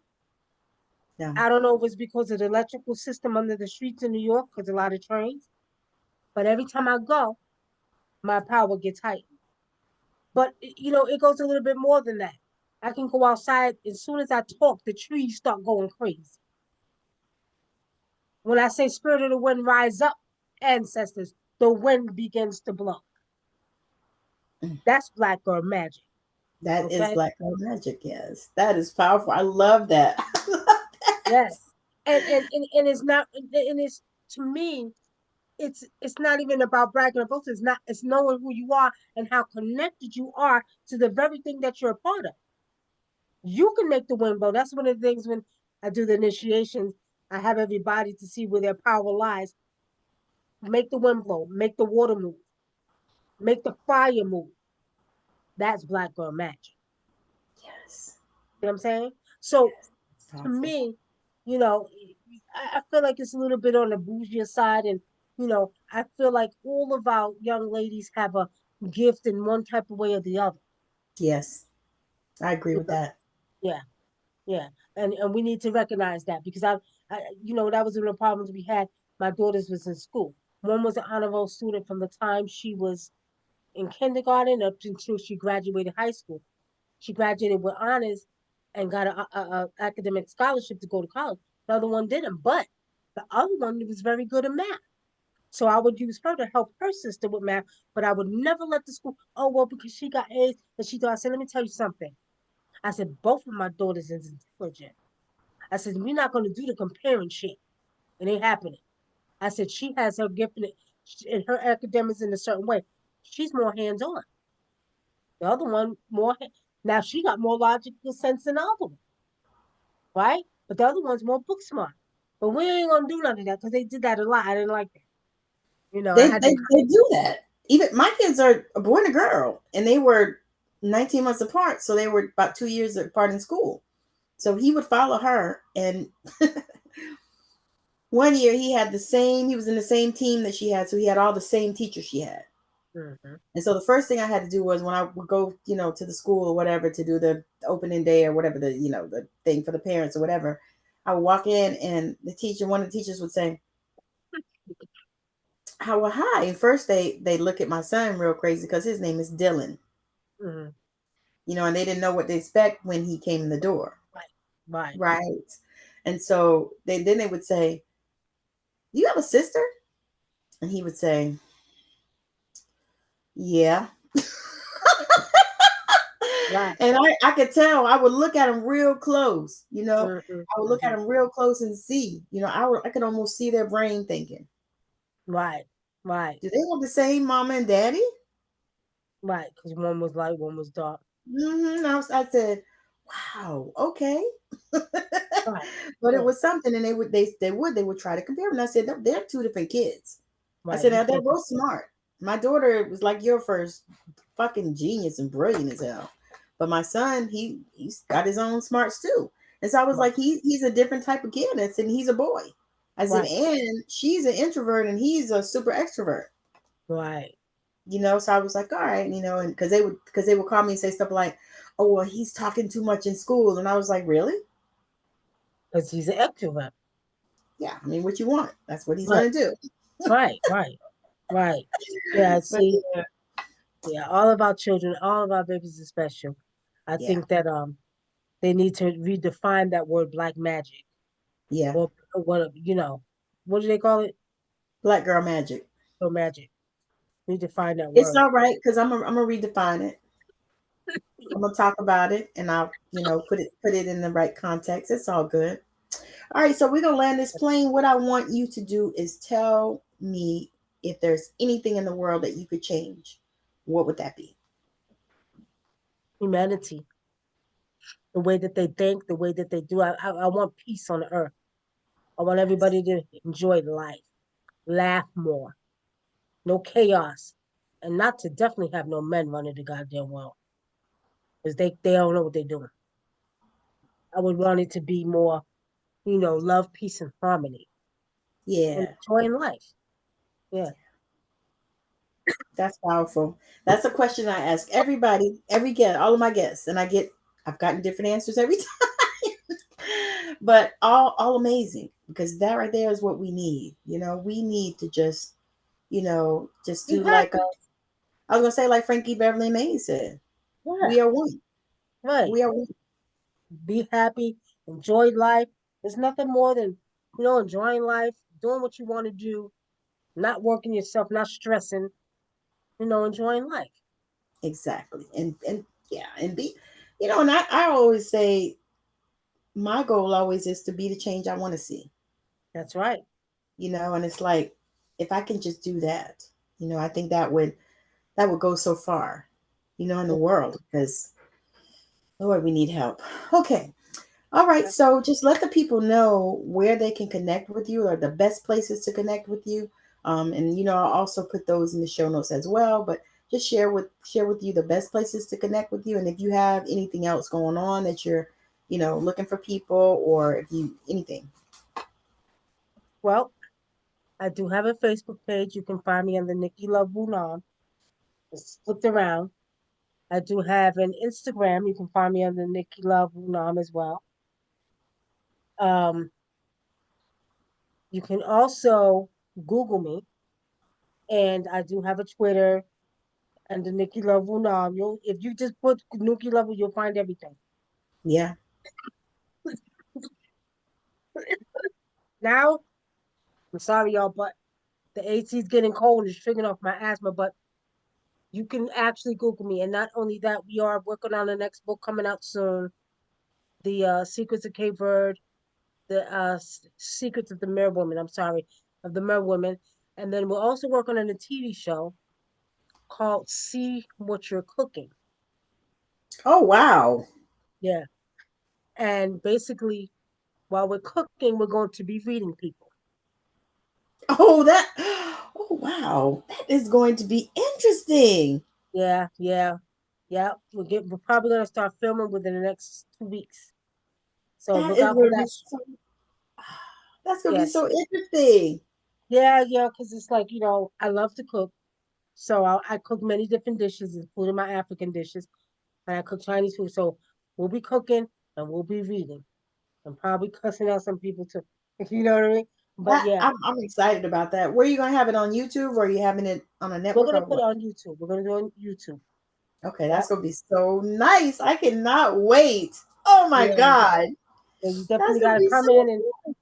no. I don't know if it's because of the electrical system under the streets in New York, because a lot of trains. But every time I go, my power gets heightened. But it goes a little bit more than that. I can go outside as soon as I talk, the trees start going crazy. When I say spirit of the wind rise up, ancestors, the wind begins to blow. Mm. That's black girl magic. That is Okay. black girl magic. Yes, that is powerful. I love that. I love that. Yes. And it's not and it's to me, it's not even about bragging or boasting. It's knowing who you are and how connected you are to the very thing that you're a part of. You can make the wind blow. That's one of the things when I do the initiations, I have everybody to see where their power lies. Make the wind blow, make the water move, make the fire move. That's black girl magic. Yes, You know what I'm saying? So it's to powerful. me, you know, I feel like it's a little bit on the bougie side, and I feel like all of our young ladies have a gift in one type of way or the other. Yes, I agree You with know? that. Yeah, yeah, and we need to recognize that because that was one of the problems we had. My daughters was in school. One was an honor roll student from the time she was in kindergarten up until she graduated high school. She graduated with honors and got a academic scholarship to go to college. The other one didn't, but the other one was very good in math. So I would use her to help her sister with math, but I would never let the school, oh, well, because she got A's and she thought, I said, let me tell you something. I said, both of my daughters is intelligent. I said, we're not going to do the comparing shit. It ain't happening. I said, she has her gift in her academics in a certain way. She's more hands on. The other one, now she got more logical sense than the other one, right? But the other one's more book smart. But we ain't going to do none of that because they did that a lot. I didn't like that. I They, had they to, they do that. Even my kids are a boy and a girl, and they were 19 months apart, so they were about 2 years apart in school. So he would follow her, and one year he had the same. He was in the same team that she had, so he had all the same teachers she had. mhm, And so the first thing I had to do was when I would go, to the school or whatever to do the opening day or whatever the thing for the parents or whatever, I would walk in and one of the teachers would say, "How well, hi." And first they look at my son real crazy because his name is Dylan, mhm, and they didn't know what to expect when he came in the door, right, right, right? And so they would say, "Do you have a sister?" And he would say, "Yeah." right. And I could tell. I would look at him real close, Mhm, I would look at mhm, them real close and see, I could almost see their brain thinking, right, right, do they have the same mama and daddy? right. Because one was light, one was dark. I said, wow, okay. Right, But it right, was something, and they would try to compare. And I said, they're two different kids. I right. said, You now they're can't both compare. smart. My daughter was like your first, fucking genius and brilliant as hell. But my son, he's got his own smarts too. And so I was Right, like, he's a different type of kid. I said, he's a boy. I said, right, and she's an introvert and he's a super extrovert. right. So I was like, all right, and because they would call me and say stuff like, oh well, he's talking too much in school. And I was like, really? Because he's an extrovert. Yeah, I mean, what you want? That's what he's Right, gonna do. right, right, right. Yeah, But see, yeah, all of our children, all of our babies are special. I yeah, think that they need to redefine that word black magic yeah, or what do they call it? black girl magic. So magic. Redefine that It's word. all right because I'm gonna redefine it. I'm gonna talk about it and I'll put it in the right context. It's all good. All right, so we're gonna land this plane. What I want you to do is tell me if there's anything in the world that you could change. What would that be? Humanity, the way that they think, the way that they do. I want peace on the earth. I want Yes. everybody to enjoy life, laugh more, no chaos, and not to definitely have no men running the goddamn world because they don't know what they're doing. I would want it to be more, love, peace, and harmony, and Yeah, enjoying life. Yeah, that's powerful. That's a question I ask everybody, every guest, all of my guests, and I've gotten different answers every time, but all amazing because that right there is what we need. We need to just be do like happy. I was gonna say like Frankie Beverly Mays said, Yeah, we are one. right. We are one. Be happy, enjoy life. There's nothing more than enjoying life, doing what you want to do, not working yourself, not stressing. Enjoying life. Exactly. And yeah, and and I always say my goal always is to be the change I want to see. That's right. And it's like if I can just do that, I think that would go so far, in the world because Lord, we need help. Okay. All right. So just let the people know where they can connect with you or the best places to connect with you. And I'll also put those in the show notes as well. But just share with you the best places to connect with you. And if you have anything else going on that you're, looking for people or if you anything. Well, I do have a Facebook page. You can find me under Nicky Love Wunam. It's flipped around. I do have an Instagram. You can find me under Nicky Love Wunam as well. Um, you can also Google me. And I do have a Twitter and the Nicky Love Wunam. You'll if you just put Nicky Love, you'll find everything. Yeah. Now, I'm sorry, y'all, but the AC is getting cold and it's triggering off my asthma. But you can actually Google me, and not only that, we are working on the next book coming out soon. The Secrets of Cape Verde, the Secrets of the Mirror Woman. I'm sorry, of the Mirror Woman, and then we're also working on a TV show called See What You're Cooking. Oh, wow. Yeah, and basically, while we're cooking, we're going to be reading people. Oh, that. Oh, wow. That is going to be interesting. Yeah, yeah, yeah. We're probably gonna start filming within the next 2 weeks. So That look is out for going to be that. so. That's going to be Yes. so interesting. Yeah, yeah, because it's like, I love to cook. So I cook many different dishes, including my African dishes, and I cook Chinese food. So we'll be cooking and we'll be reading and probably cussing out some people too. You know what I mean? But That yeah, I'm excited about that. Where are you going to have it on YouTube, or are you having it on a we're network, gonna or put what? it on YouTube. We're gonna do it on YouTube. Okay, that's Yep. going to be so nice. I cannot wait. Oh my Yeah. God. So you That's definitely going to gotta be come so in and cool.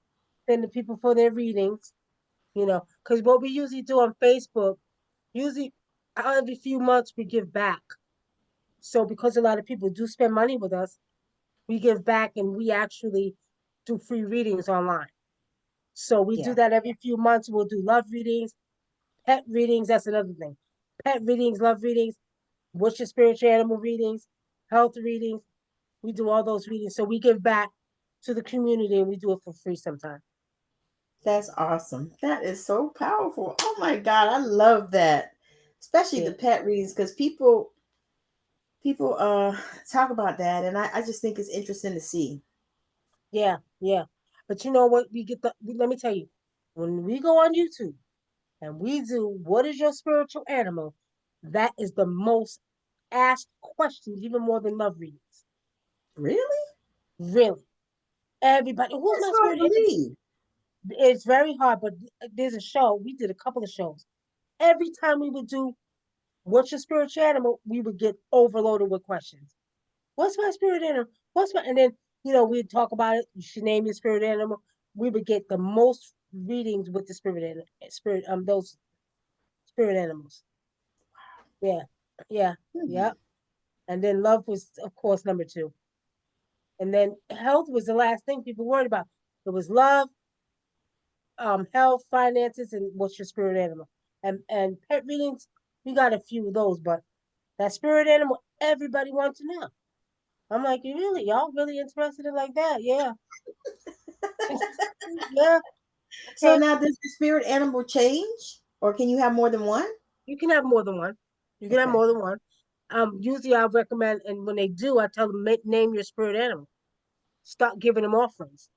send the people for their readings. Because what we usually do on Facebook, usually every few months we give back. So because a lot of people do spend money with us, we give back and we actually do free readings online. So we do Yeah, that every few months. We'll do love readings, pet readings. That's another thing. Pet readings, love readings, what's your spiritual animal readings, health readings. We do all those readings. So we give back to the community and we do it for free sometimes. that's awesome. That is so powerful. Oh my God, I love that. Especially Yeah. the pet readings, because people talk about that, and I just think it's interesting to see. Yeah. Yeah. But you know what? Let me tell you, when we go on YouTube and we do what is your spiritual animal, that is the most asked questions, even more than love readings. Really? Really. Everybody, who's That's my hard to spirit animal? believe. It's very hard, but there's a show. We did a couple of shows. Every time we would do what's your spiritual animal, we would get overloaded with questions. What's my spirit animal? And then, we'd talk about it. You should name your spirit animal. We would get the most readings with the those spirit animals. Yeah. Yeah. Hmm. Yeah. And then love was, of course, number two. And then health was the last thing people worried about. It was love, health, finances, and what's your spirit animal. And pet readings, we got a few of those, but that spirit animal, everybody wants to know. I'm like, you really, y'all really interested in like that? Yeah. Yeah. So Okay. now, does the spirit animal change, or can you have more than one? You can have more than one. You can have Okay. more than one. Usually I recommend, and when they do, I tell them name your spirit animal. Start giving them offerings.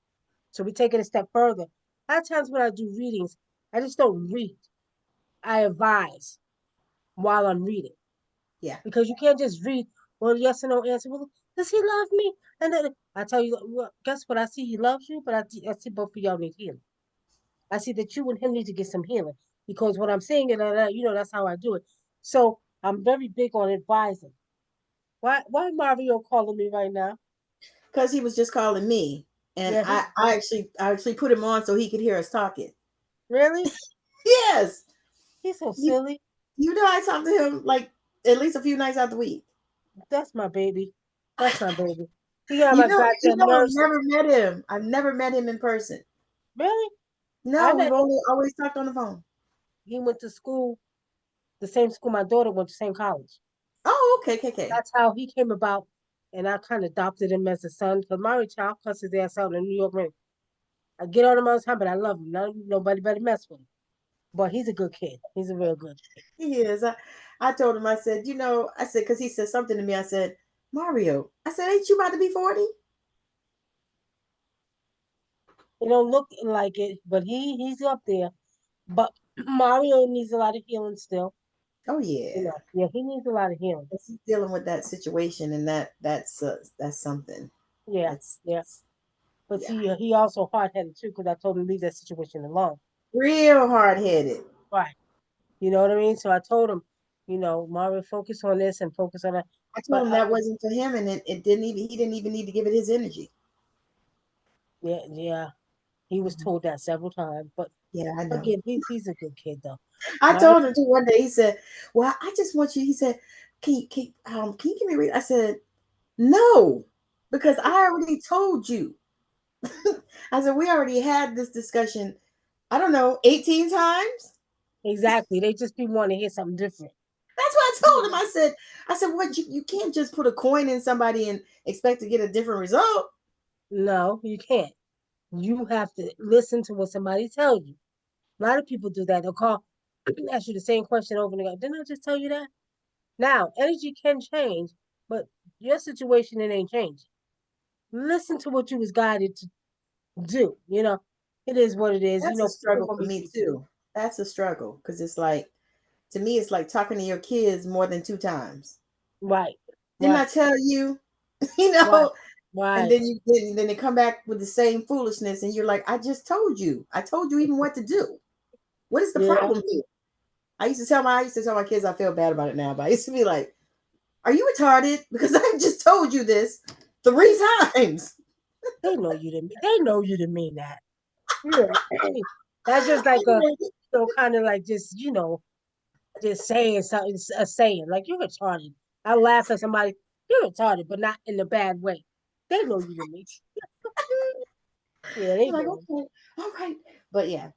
So we take it a step further. A lot of times when I do readings, I just don't read. I advise while I'm reading Yeah. because you can't just read yes or no answer. Well, does he love me? And then I tell you, well, guess what? I see he loves you, but I see both of y'all need healing. I see that you and him need to get some healing because what I'm saying, that's how I do it. So I'm very big on advising. Why Mario calling me right now? Because he was just calling me, and Yeah, I actually put him on so he could hear us talking. really? Yes. He's so You silly. you know I talk to him like at least a few nights out the week. That's my baby. That's my baby. He got You my know, you goddamn know, I've nerves. never met him. I've never met him in person. Really? I No, met we've him. only always talked on the phone. He went to school, the same school my daughter went to, same college. Oh, okay, okay, okay. That's how he came about, and I kind of adopted him as a son. Because Mario child cuss his ass out in New York. Man. I get on him all the time, but I love him. Nobody better mess with him. But he's a good kid. He's a real good kid. He is. I told him, I said, I said, because he said something to me. I said, Mario, I said, ain't you about to be 40? He don't look like it, but he's up there. But Mario needs a lot of healing still. Oh, yeah. Yeah, he needs a lot of healing. 'Cause he's dealing with that situation, and that's something. Yeah, That's, yeah. But yeah, he also hard headed too, because I told him to leave that situation alone. real hard headed. Right. You know what I mean? So I told him, Mario, focus on this and focus on that. I But told him that wasn't for him, and it didn't even he didn't even need to give it his energy. yeah, yeah, he was Mhm. told that several times. But Yeah, I know. again, he's a good kid though. I Mario, told him too one day. He said, "Well, I just want you." He said, can you give me a read?" I said, "No, because I already told you." I said, "We already had this discussion. I don't know, 18 times." exactly. They just be wanting to hear something different. That's what I told him. I said, what you can't just put a coin in somebody and expect to get a different result. No, you can't. You have to listen to what somebody tells you. A lot of people do that. They'll call, ask you the same question over and over. Didn't I just tell you that? Now, energy can change, but your situation, it ain't changing. Listen to what you was guided to do. It is what it is. That's a People struggle gonna for be me people. too. That's a struggle because it's like, to me, it's like talking to your kids more than two times. Right, Didn't I right, tell you? you right, know, and right. then they come back with the same foolishness, and you're like, I just told you. I told you even what to do. What is the Yeah, problem here? I used to tell my kids, I feel bad about it now, but I used to be like, are you retarded? Because I just told you this 3 times. they know you didn't. They know you didn't mean that. Yeah, that's just like a, kind of like just saying something, a saying like you're retarded. I laugh at somebody, you're retarded, but not in a bad way. They know you didn't mean. Yeah, they I'm like, know. okay, all right. But yeah.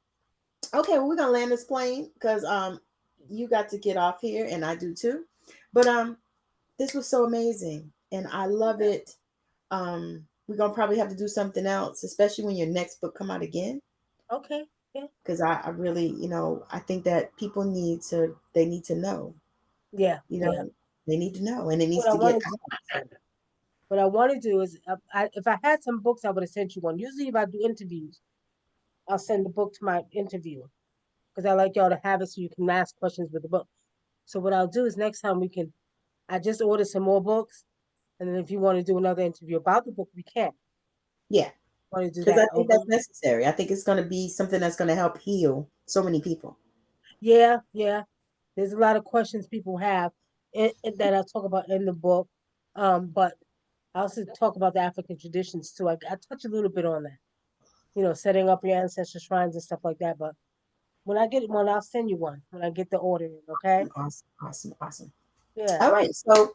Okay, well, we're gonna land this plane because you got to get off here and I do too. But this was so amazing and I love Yeah. it. We're gonna probably have to do something else, especially when your next book come out again. Okay. Yeah. Because I really, I think that people they need to know, Yeah. you Yeah. know, they need to know and it What needs I to get want to what I want to do is, if I had some books, I would have sent you one. Usually, if I do interviews, I'll send the book to my interviewer because I like y'all to have it so you can ask questions with the book. So what I'll do is next time we can. I just ordered some more books, and then if you want to do another interview about the book, we can. yeah, Want to do because I that? think Okay. that's necessary. I think it's gonna be something that's gonna help heal so many people. Yeah. Yeah. There's a lot of questions people have that I talk about in the book. But I also talk about the African traditions too. I touch a little bit on that. Setting up your ancestral shrines and stuff like that. But when I get one, I'll send you one when I get the order in, okay? Awesome, awesome, awesome. Yeah. All right, so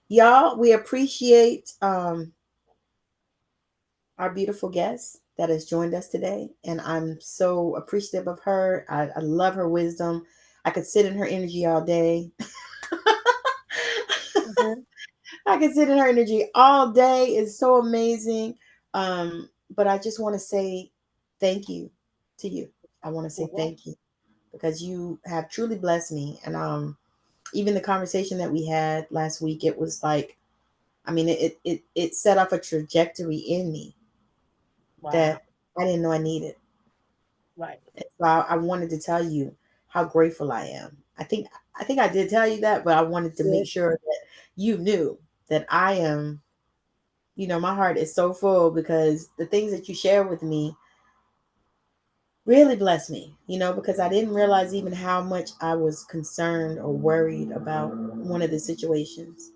y'all, we appreciate our beautiful guest that has joined us today, and I'm so appreciative of her. I love her wisdom. I could sit in her energy all day. Hmm. I could sit in her energy all day. It's so amazing. But I just want to say thank you to you. I want to say Hmm. thank you because you have truly blessed me. And even the conversation that we had last week, it was like, I mean, it set off a trajectory in me Wow. that I didn't know I needed. Right. And so I wanted to tell you how grateful I am. I think I did tell you that, but I wanted to make Good. sure that you knew that I am, my heart is so full because the things that you share with me really bless me, because I didn't realize even how much I was concerned or worried about one of the situations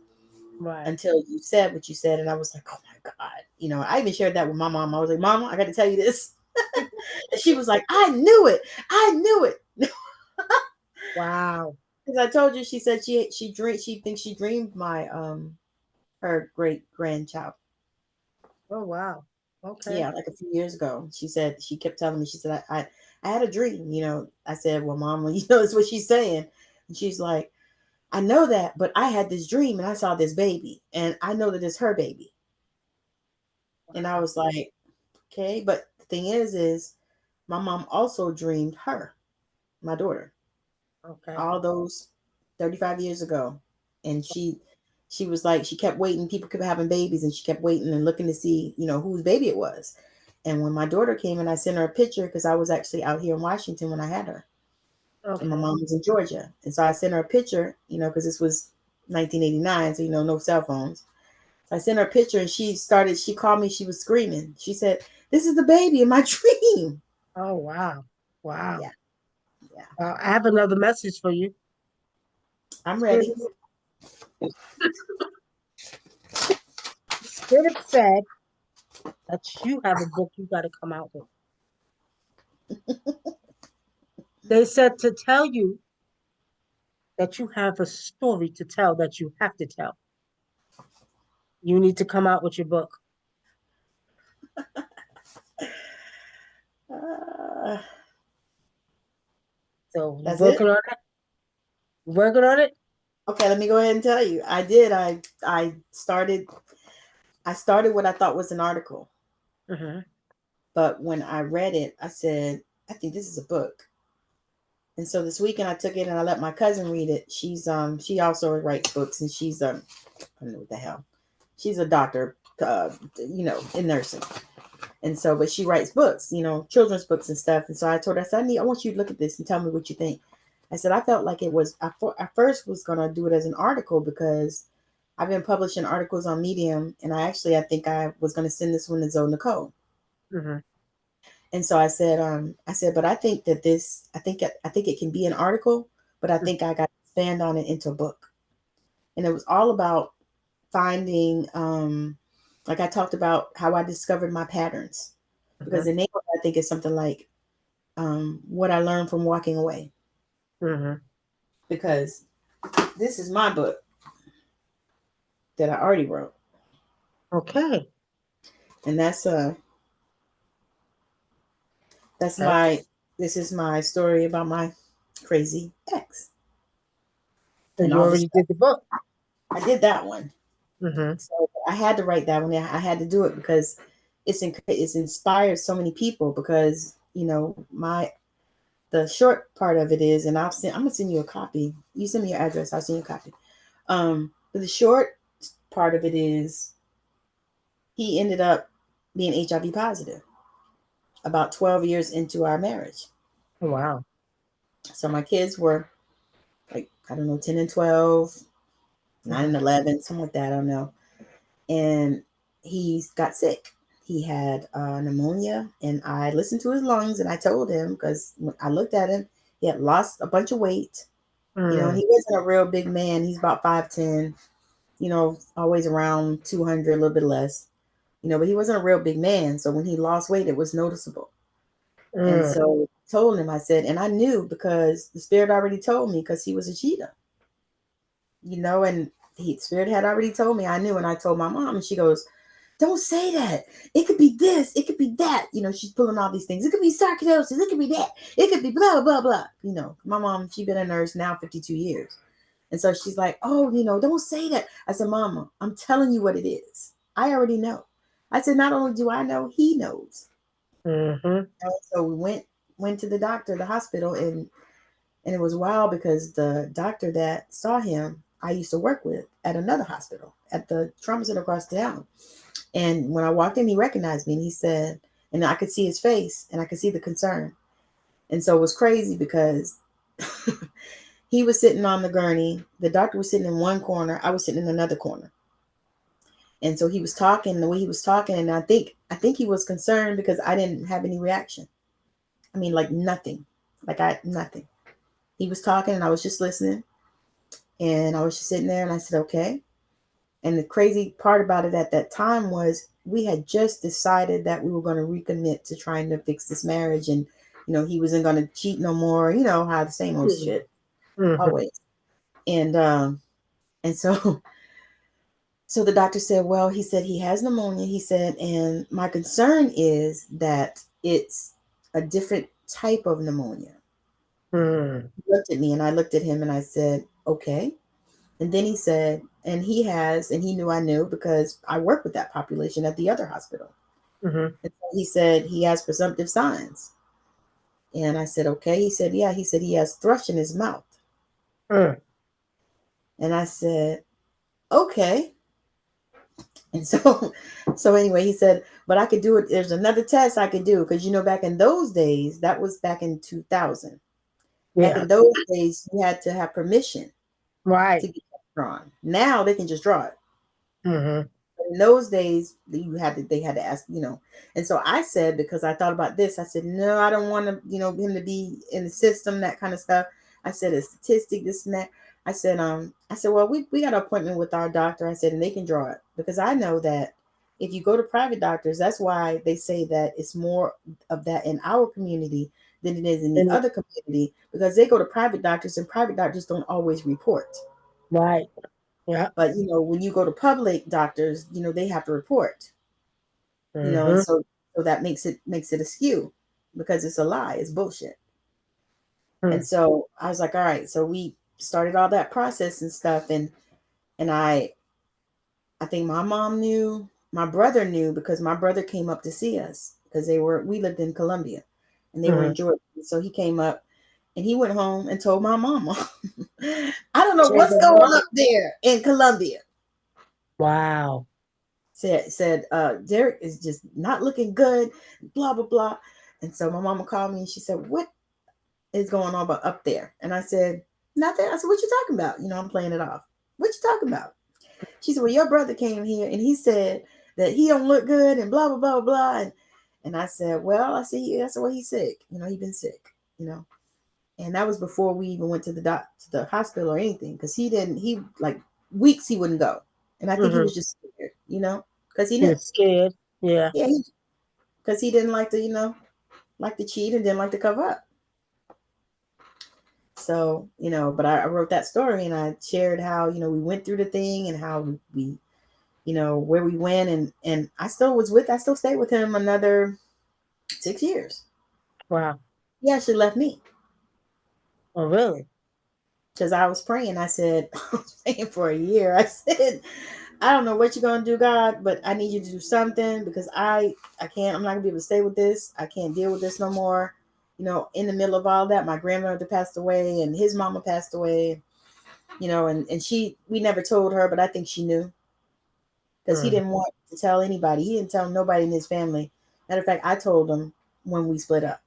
Right. until you said what you said. And I was like, oh my God. I even shared that with my mom. I was like, Mama, I got to tell you this. And she was like, I knew it. I knew it. Wow. Because I told you, she said she thinks she dreamed my her great grandchild. Oh, wow. Okay. Yeah, like a few years ago. She said she kept telling me, she said, I had a dream, I said, well, Mama, that's what she's saying. And she's like, I know that, but I had this dream and I saw this baby and I know that it's her baby. And I Wow. was like, okay, but the thing is my mom also dreamed her, my daughter, Okay. all those 35 years ago. And she was like, she kept waiting, people kept having babies and she kept waiting and looking to see, whose baby it was. And when my daughter came and I sent her a picture, because I was actually out here in Washington when I had her, and my Okay. mom was in Georgia. And so I sent her a picture, because this was 1989, so no cell phones. I sent her a picture and she called me, she was screaming. She said, this is the baby in my dream. Oh, wow. Yeah, Wow. Yeah, I have another message for you. I'm Spirit, ready. Spirit said that you have a book you got to come out with. They said to tell you that you have a story to tell that you have to tell. You need to come out with your book. Uh, So you that's it. working on it? You working on it? Okay, let me go ahead and tell you. I did. I started what I thought was an article, Mm-hmm. but when I read it, I said, I think this is a book. And so this weekend I took it and I let my cousin read it. She also writes books, and I don't know what the hell. She's a doctor, in nursing. And so, but she writes books, children's books and stuff. And so I told her, I said, I want you to look at this and tell me what you think. I said, I felt like it was, I first was going to do it as an article because I've been publishing articles on Medium. And I think I was going to send this one to Zoe Nicole. Mm-hmm. And so I said, but I think that I think it can be an article, but I think I got to expand on it into a book. And it was all about finding, like I talked about how I discovered my patterns, because Mm-hmm. the name of it, I think, is something like, what I learned from walking away. Mm-hmm. Because this is my book that I already wrote, Okay. and that's That's, my this is my story about my crazy ex so and you all the already stuff. did the book. I did that one, Mm-hmm. so I had to write that one. Yeah, I had to do it because it's inspired so many people. Because my the short part of it is, and I'm gonna send you a copy. You send me your address, I'll send you a copy. But the short part of it is, he ended up being HIV positive about 12 years into our marriage. Wow. So my kids were like, I don't know, 10 and 12, 9 Mm-hmm. and 11, something like that, I don't know. And he got sick. He had pneumonia, and I listened to his lungs, and I told him, because when I looked at him, he had lost a bunch of weight, and Mm. he wasn't a real big man. He's about 5'10", always around 200, a little bit less, but he wasn't a real big man. So when he lost weight, it was noticeable. And Mm. so I told him, I said, and I knew because the spirit already told me, because he was a cheetah, and spirit had already told me. I knew, and I told my mom, and she goes, "Don't say that. It could be this. It could be that." She's pulling all these things. It could be sarcoidosis. It could be that. It could be blah blah blah. My mom, she's been a nurse now 52 years, and so she's like, "Oh, don't say that." I said, "Mama, I'm telling you what it is. I already know." I said, "Not only do I know, he knows." Mm-hmm. So we went to the doctor, the hospital, and it was wild because the doctor that saw him, I used to work with at another hospital at the trauma center across town. And when I walked in, he recognized me, and he said, and I could see his face and I could see the concern. And so it was crazy because he was sitting on the gurney. The doctor was sitting in one corner. I was sitting in another corner. And so he was talking the way he was talking. And I think he was concerned because I didn't have any reaction. I mean, like nothing, nothing. He was talking and I was just listening, and I was just sitting there, and I said, okay. And the crazy part about it at that time was we had just decided that we were going to recommit to trying to fix this marriage. And, he wasn't going to cheat no more, how the same old shit Mm-hmm. always. And so, so the doctor said, well, he said he has pneumonia. He said, and my concern is that it's a different type of pneumonia. Mm. He looked at me and I looked at him and I said, okay. And then he said, and he knew I knew because I work with that population at the other hospital. Mm-hmm. And so he said he has presumptive signs. And I said, okay. He said, yeah. He said he has thrush in his mouth. Mm. And I said, okay. And so, so anyway, he said, but I could do it. There's another test I could do. Because, back in those days, that was back in 2000. Back Yeah. in those days, you had to have permission Right. to get that drawn. Now they can just draw it. Mm-hmm. in those days, they had to ask, And so I said, because I thought about this, I said, no, I don't want to, him to be in the system, that kind of stuff. I said a statistic, this and that. I said, well, we got an appointment with our doctor. I said, and they can draw it, because I know that if you go to private doctors, that's why they say that it's more of that in our community than it is in the And other community, because they go to private doctors and private doctors don't always report. right. Yeah. But when you go to public doctors, they have to report. And Mm-hmm. so that makes it askew, because it's a lie, it's bullshit. And Mm-hmm. so I was like, all right. So we started all that process and stuff, and I think my mom knew, my brother knew, because my brother came up to see us, because we lived in Columbia and they were Mm-hmm. in Georgia. So he came up and he went home and told my mama. I don't know Told what's the going mom. up there in Columbia. Wow. Said Derek is just not looking good, blah blah blah. And so my mama called me and she said, what is going on about up there? And I said, nothing. I said, what you talking about? I'm playing it off. What you talking about? She said, well, your brother came here and he said that he don't look good and blah blah blah blah. And I said, well, I see, that's why he's sick. He been sick. you know and that was before we even went to the hospital or anything, because he like weeks he wouldn't go. And I think he Mm-hmm. was just scared, because he He knew. was scared. Yeah. Yeah, because he didn't like to, like to cheat and didn't like to cover up. So, but I wrote that story and I shared how, we went through the thing and how we, where we went, and I still stayed with him another 6 years. Wow. He actually left me Oh, really? because I was praying. I said, I was praying for a year. I said, I don't know what you're gonna do, God, but I need you to do something, because I can't. I'm not gonna be able to stay with this. I can't deal with this no more. In the middle of all that, my grandmother passed away, and his mama passed away. And we never told her, but I think she knew, because he Mm. didn't want to tell anybody. He didn't tell nobody in his family. Matter of fact, I told him when we split up.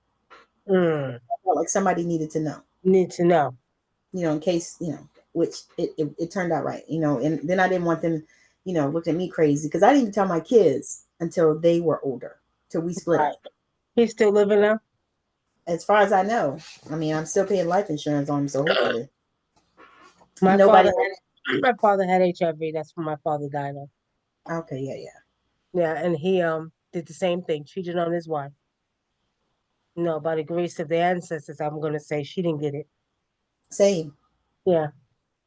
Mm. I felt like somebody needed to know. Need to know. In case, which it turned out right. And then I didn't want them, looking at me crazy, because I didn't even tell my kids until they were older, till we split Right. up. He's still living now? As far as I know, I mean, I'm still paying life insurance on him, so hopefully My nobody. father had my father had HIV. That's when my father died of. Okay, yeah, yeah, Yeah, and he did the same thing, cheated on his wife. By the grace of the ancestors, I'm gonna say she didn't get it. same. Yeah.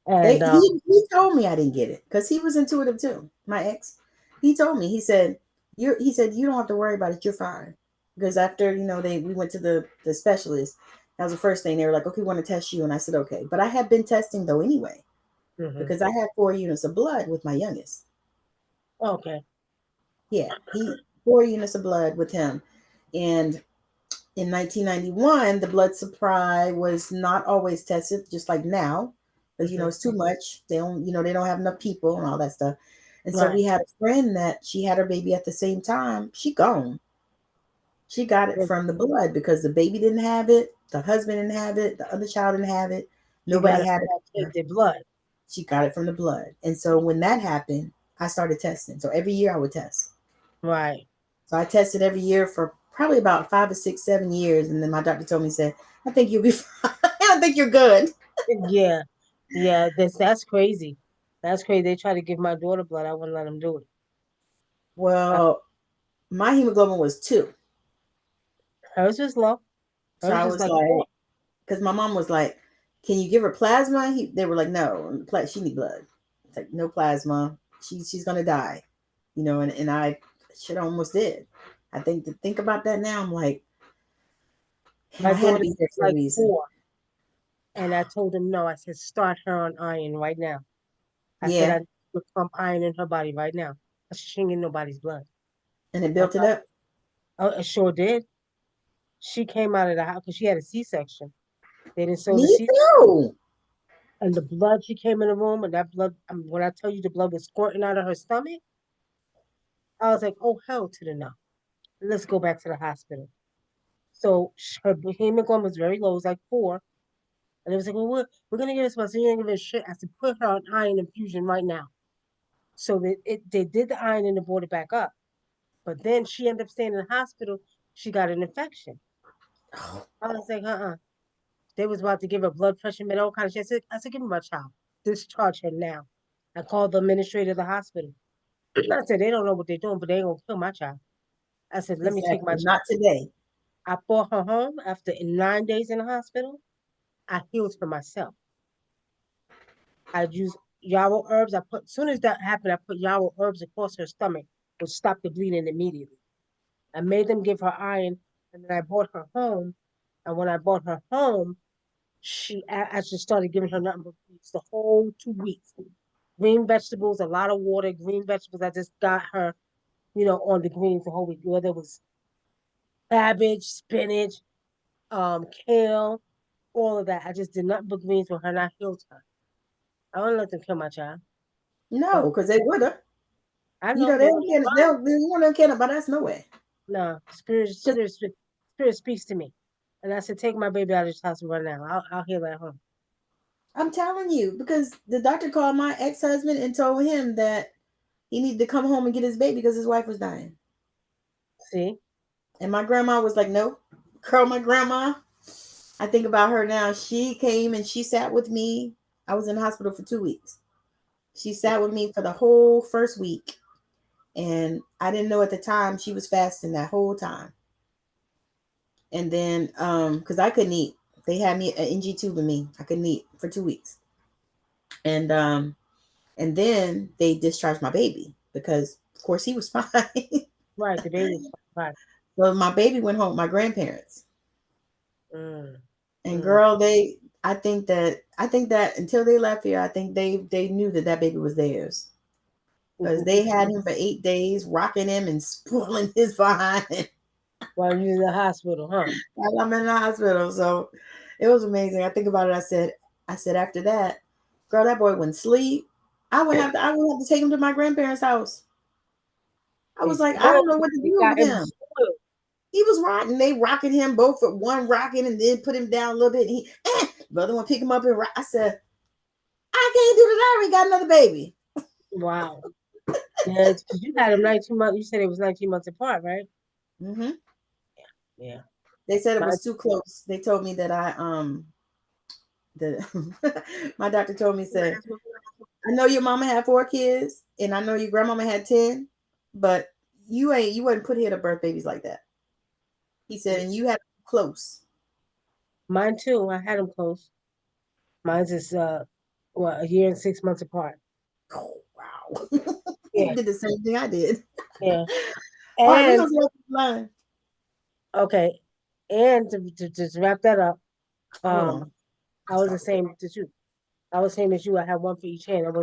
They And he told me I didn't get it, because he was intuitive too. My ex, he told me, he said you don't have to worry about it. You're fine. Because after, we went to the specialist. That was the first thing. They were like, okay, we want to test you, and I said okay. But I had been testing though anyway, hmm because I had 4 units of blood with my youngest. okay. Yeah, he 4 units of blood with him, and in 1991, the blood supply was not always tested, just like now, because hmm it's too much. They don't have enough people and all that stuff. And so Right. we had a friend that she had her baby at the same time. She gone. She got it Good. from the blood, because the baby didn't have it, the husband didn't have it, the other child didn't have it. She got Nobody it had from it. that tainted blood. She got it from the blood. And so when that happened, I started testing. So every year I would test. Right. So I tested every year for probably about 5 or 6, 7 years. And then my doctor told me, said, I think you'll be fine. I think you're good. Yeah. Yeah. That's crazy. That's crazy. They try to give my daughter blood. I wouldn't let them do it. Uh, Well, my hemoglobin was 2. Hers was low. So Hers I was was like like, four. because my mom was like, can you give her plasma? They were like, no, she need blood. It's like, no plasma. She's going to die. And I should almost did. I think about that now. I'm like, My I had to daughter be here was for a like reason. 4. And I told him no. I said, start her on iron right now. I said, Yeah. I would pump iron in her body right now. I said, she ain't getting nobody's blood. And it I built it up. I sure did. She came out of the house because she had a C-section. They didn't sew Me the C-section. too. And the blood, she came in the room and that blood, when I tell you the blood was squirting out of her stomach, I was like, oh, hell to the no. Let's go back to the hospital. So her hemoglobin was very low. It was like 4. And it was like, well, we're going to give her some. So you ain't give her shit. I said, put her on iron infusion right now. So they did the iron and they brought it back up. But then she ended up staying in the hospital. She got an infection. I was like, They was about to give her blood pressure med, all kind of shit. I said, give me my child. Discharge her now. I called the administrator of the hospital. I said, they don't know what they're doing, but they ain't gonna kill my child. I said, let me take my Exactly. child. Not today. I brought her home after 9 days in the hospital. I healed her myself. I used yarrow herbs. As soon as that happened, I put yarrow herbs across her stomach, which stopped the bleeding immediately. I made them give her iron, and then I brought her home. And when I brought her home, I just started giving her nothing but greens the whole 2 weeks. Green vegetables, a lot of water, green vegetables. I just got her, on the greens the whole week. Whether it was cabbage, spinach, kale, all of that. I just did nothing but greens with her, and I healed her. I don't let them kill my child. No, But because they would have. I You know know, they they don't care. They don't care about us no way. no spirit speaks to me, and I said, take my baby out of this house right now. I'll heal at home. I'm telling you, because the doctor called my ex-husband and told him that he needed to come home and get his baby because his wife was dying. See, And my grandma was like, no. Girl, my grandma, I think about her now. She came and she sat with me. I was in the hospital for 2 weeks. She sat with me for the whole first week. And I didn't know at the time she was fasting that whole time. And then, because I couldn't eat, they had me an NG tube in me. I couldn't eat for 2 weeks. And then they discharged my baby because, of course, he was fine. right, the baby's right. So my baby went home with my grandparents. Mm, And mm, girl, I think that until they left here, I think they knew that baby was theirs because they had him for 8 days, rocking him and spoiling his behind while you're in the hospital, huh? while I'm in the hospital. So it was amazing. I think about it. I said after that, girl, that boy wouldn't sleep. I would have to take him to my grandparents' house. I He's was like, I spoiled. don't know what to He do got with him him. spoiled. He was rocking. They rocking him both at one rocking and then put him down a little bit. And the other one pick him up and rock. I said, I can't do that. I already got another baby. Wow. Yeah, because you had him 19 months. You said it was 19 months apart, right? Hmm. Yeah. They said it My, was too close. They told me that the my doctor told me, said, I know your mama had 4 kids and I know your grandmama had 10, but you wouldn't put here to birth babies like that. He said, and you had close. mine too. I had him close. Mine's is a year and 6 months apart. Oh, wow. He Yeah, did the same thing I did. yeah. All right, we're And gonna see line. okay, and to wrap that up, Hold um, on. I was the same as you. I was same as you. I had one for each hand. I was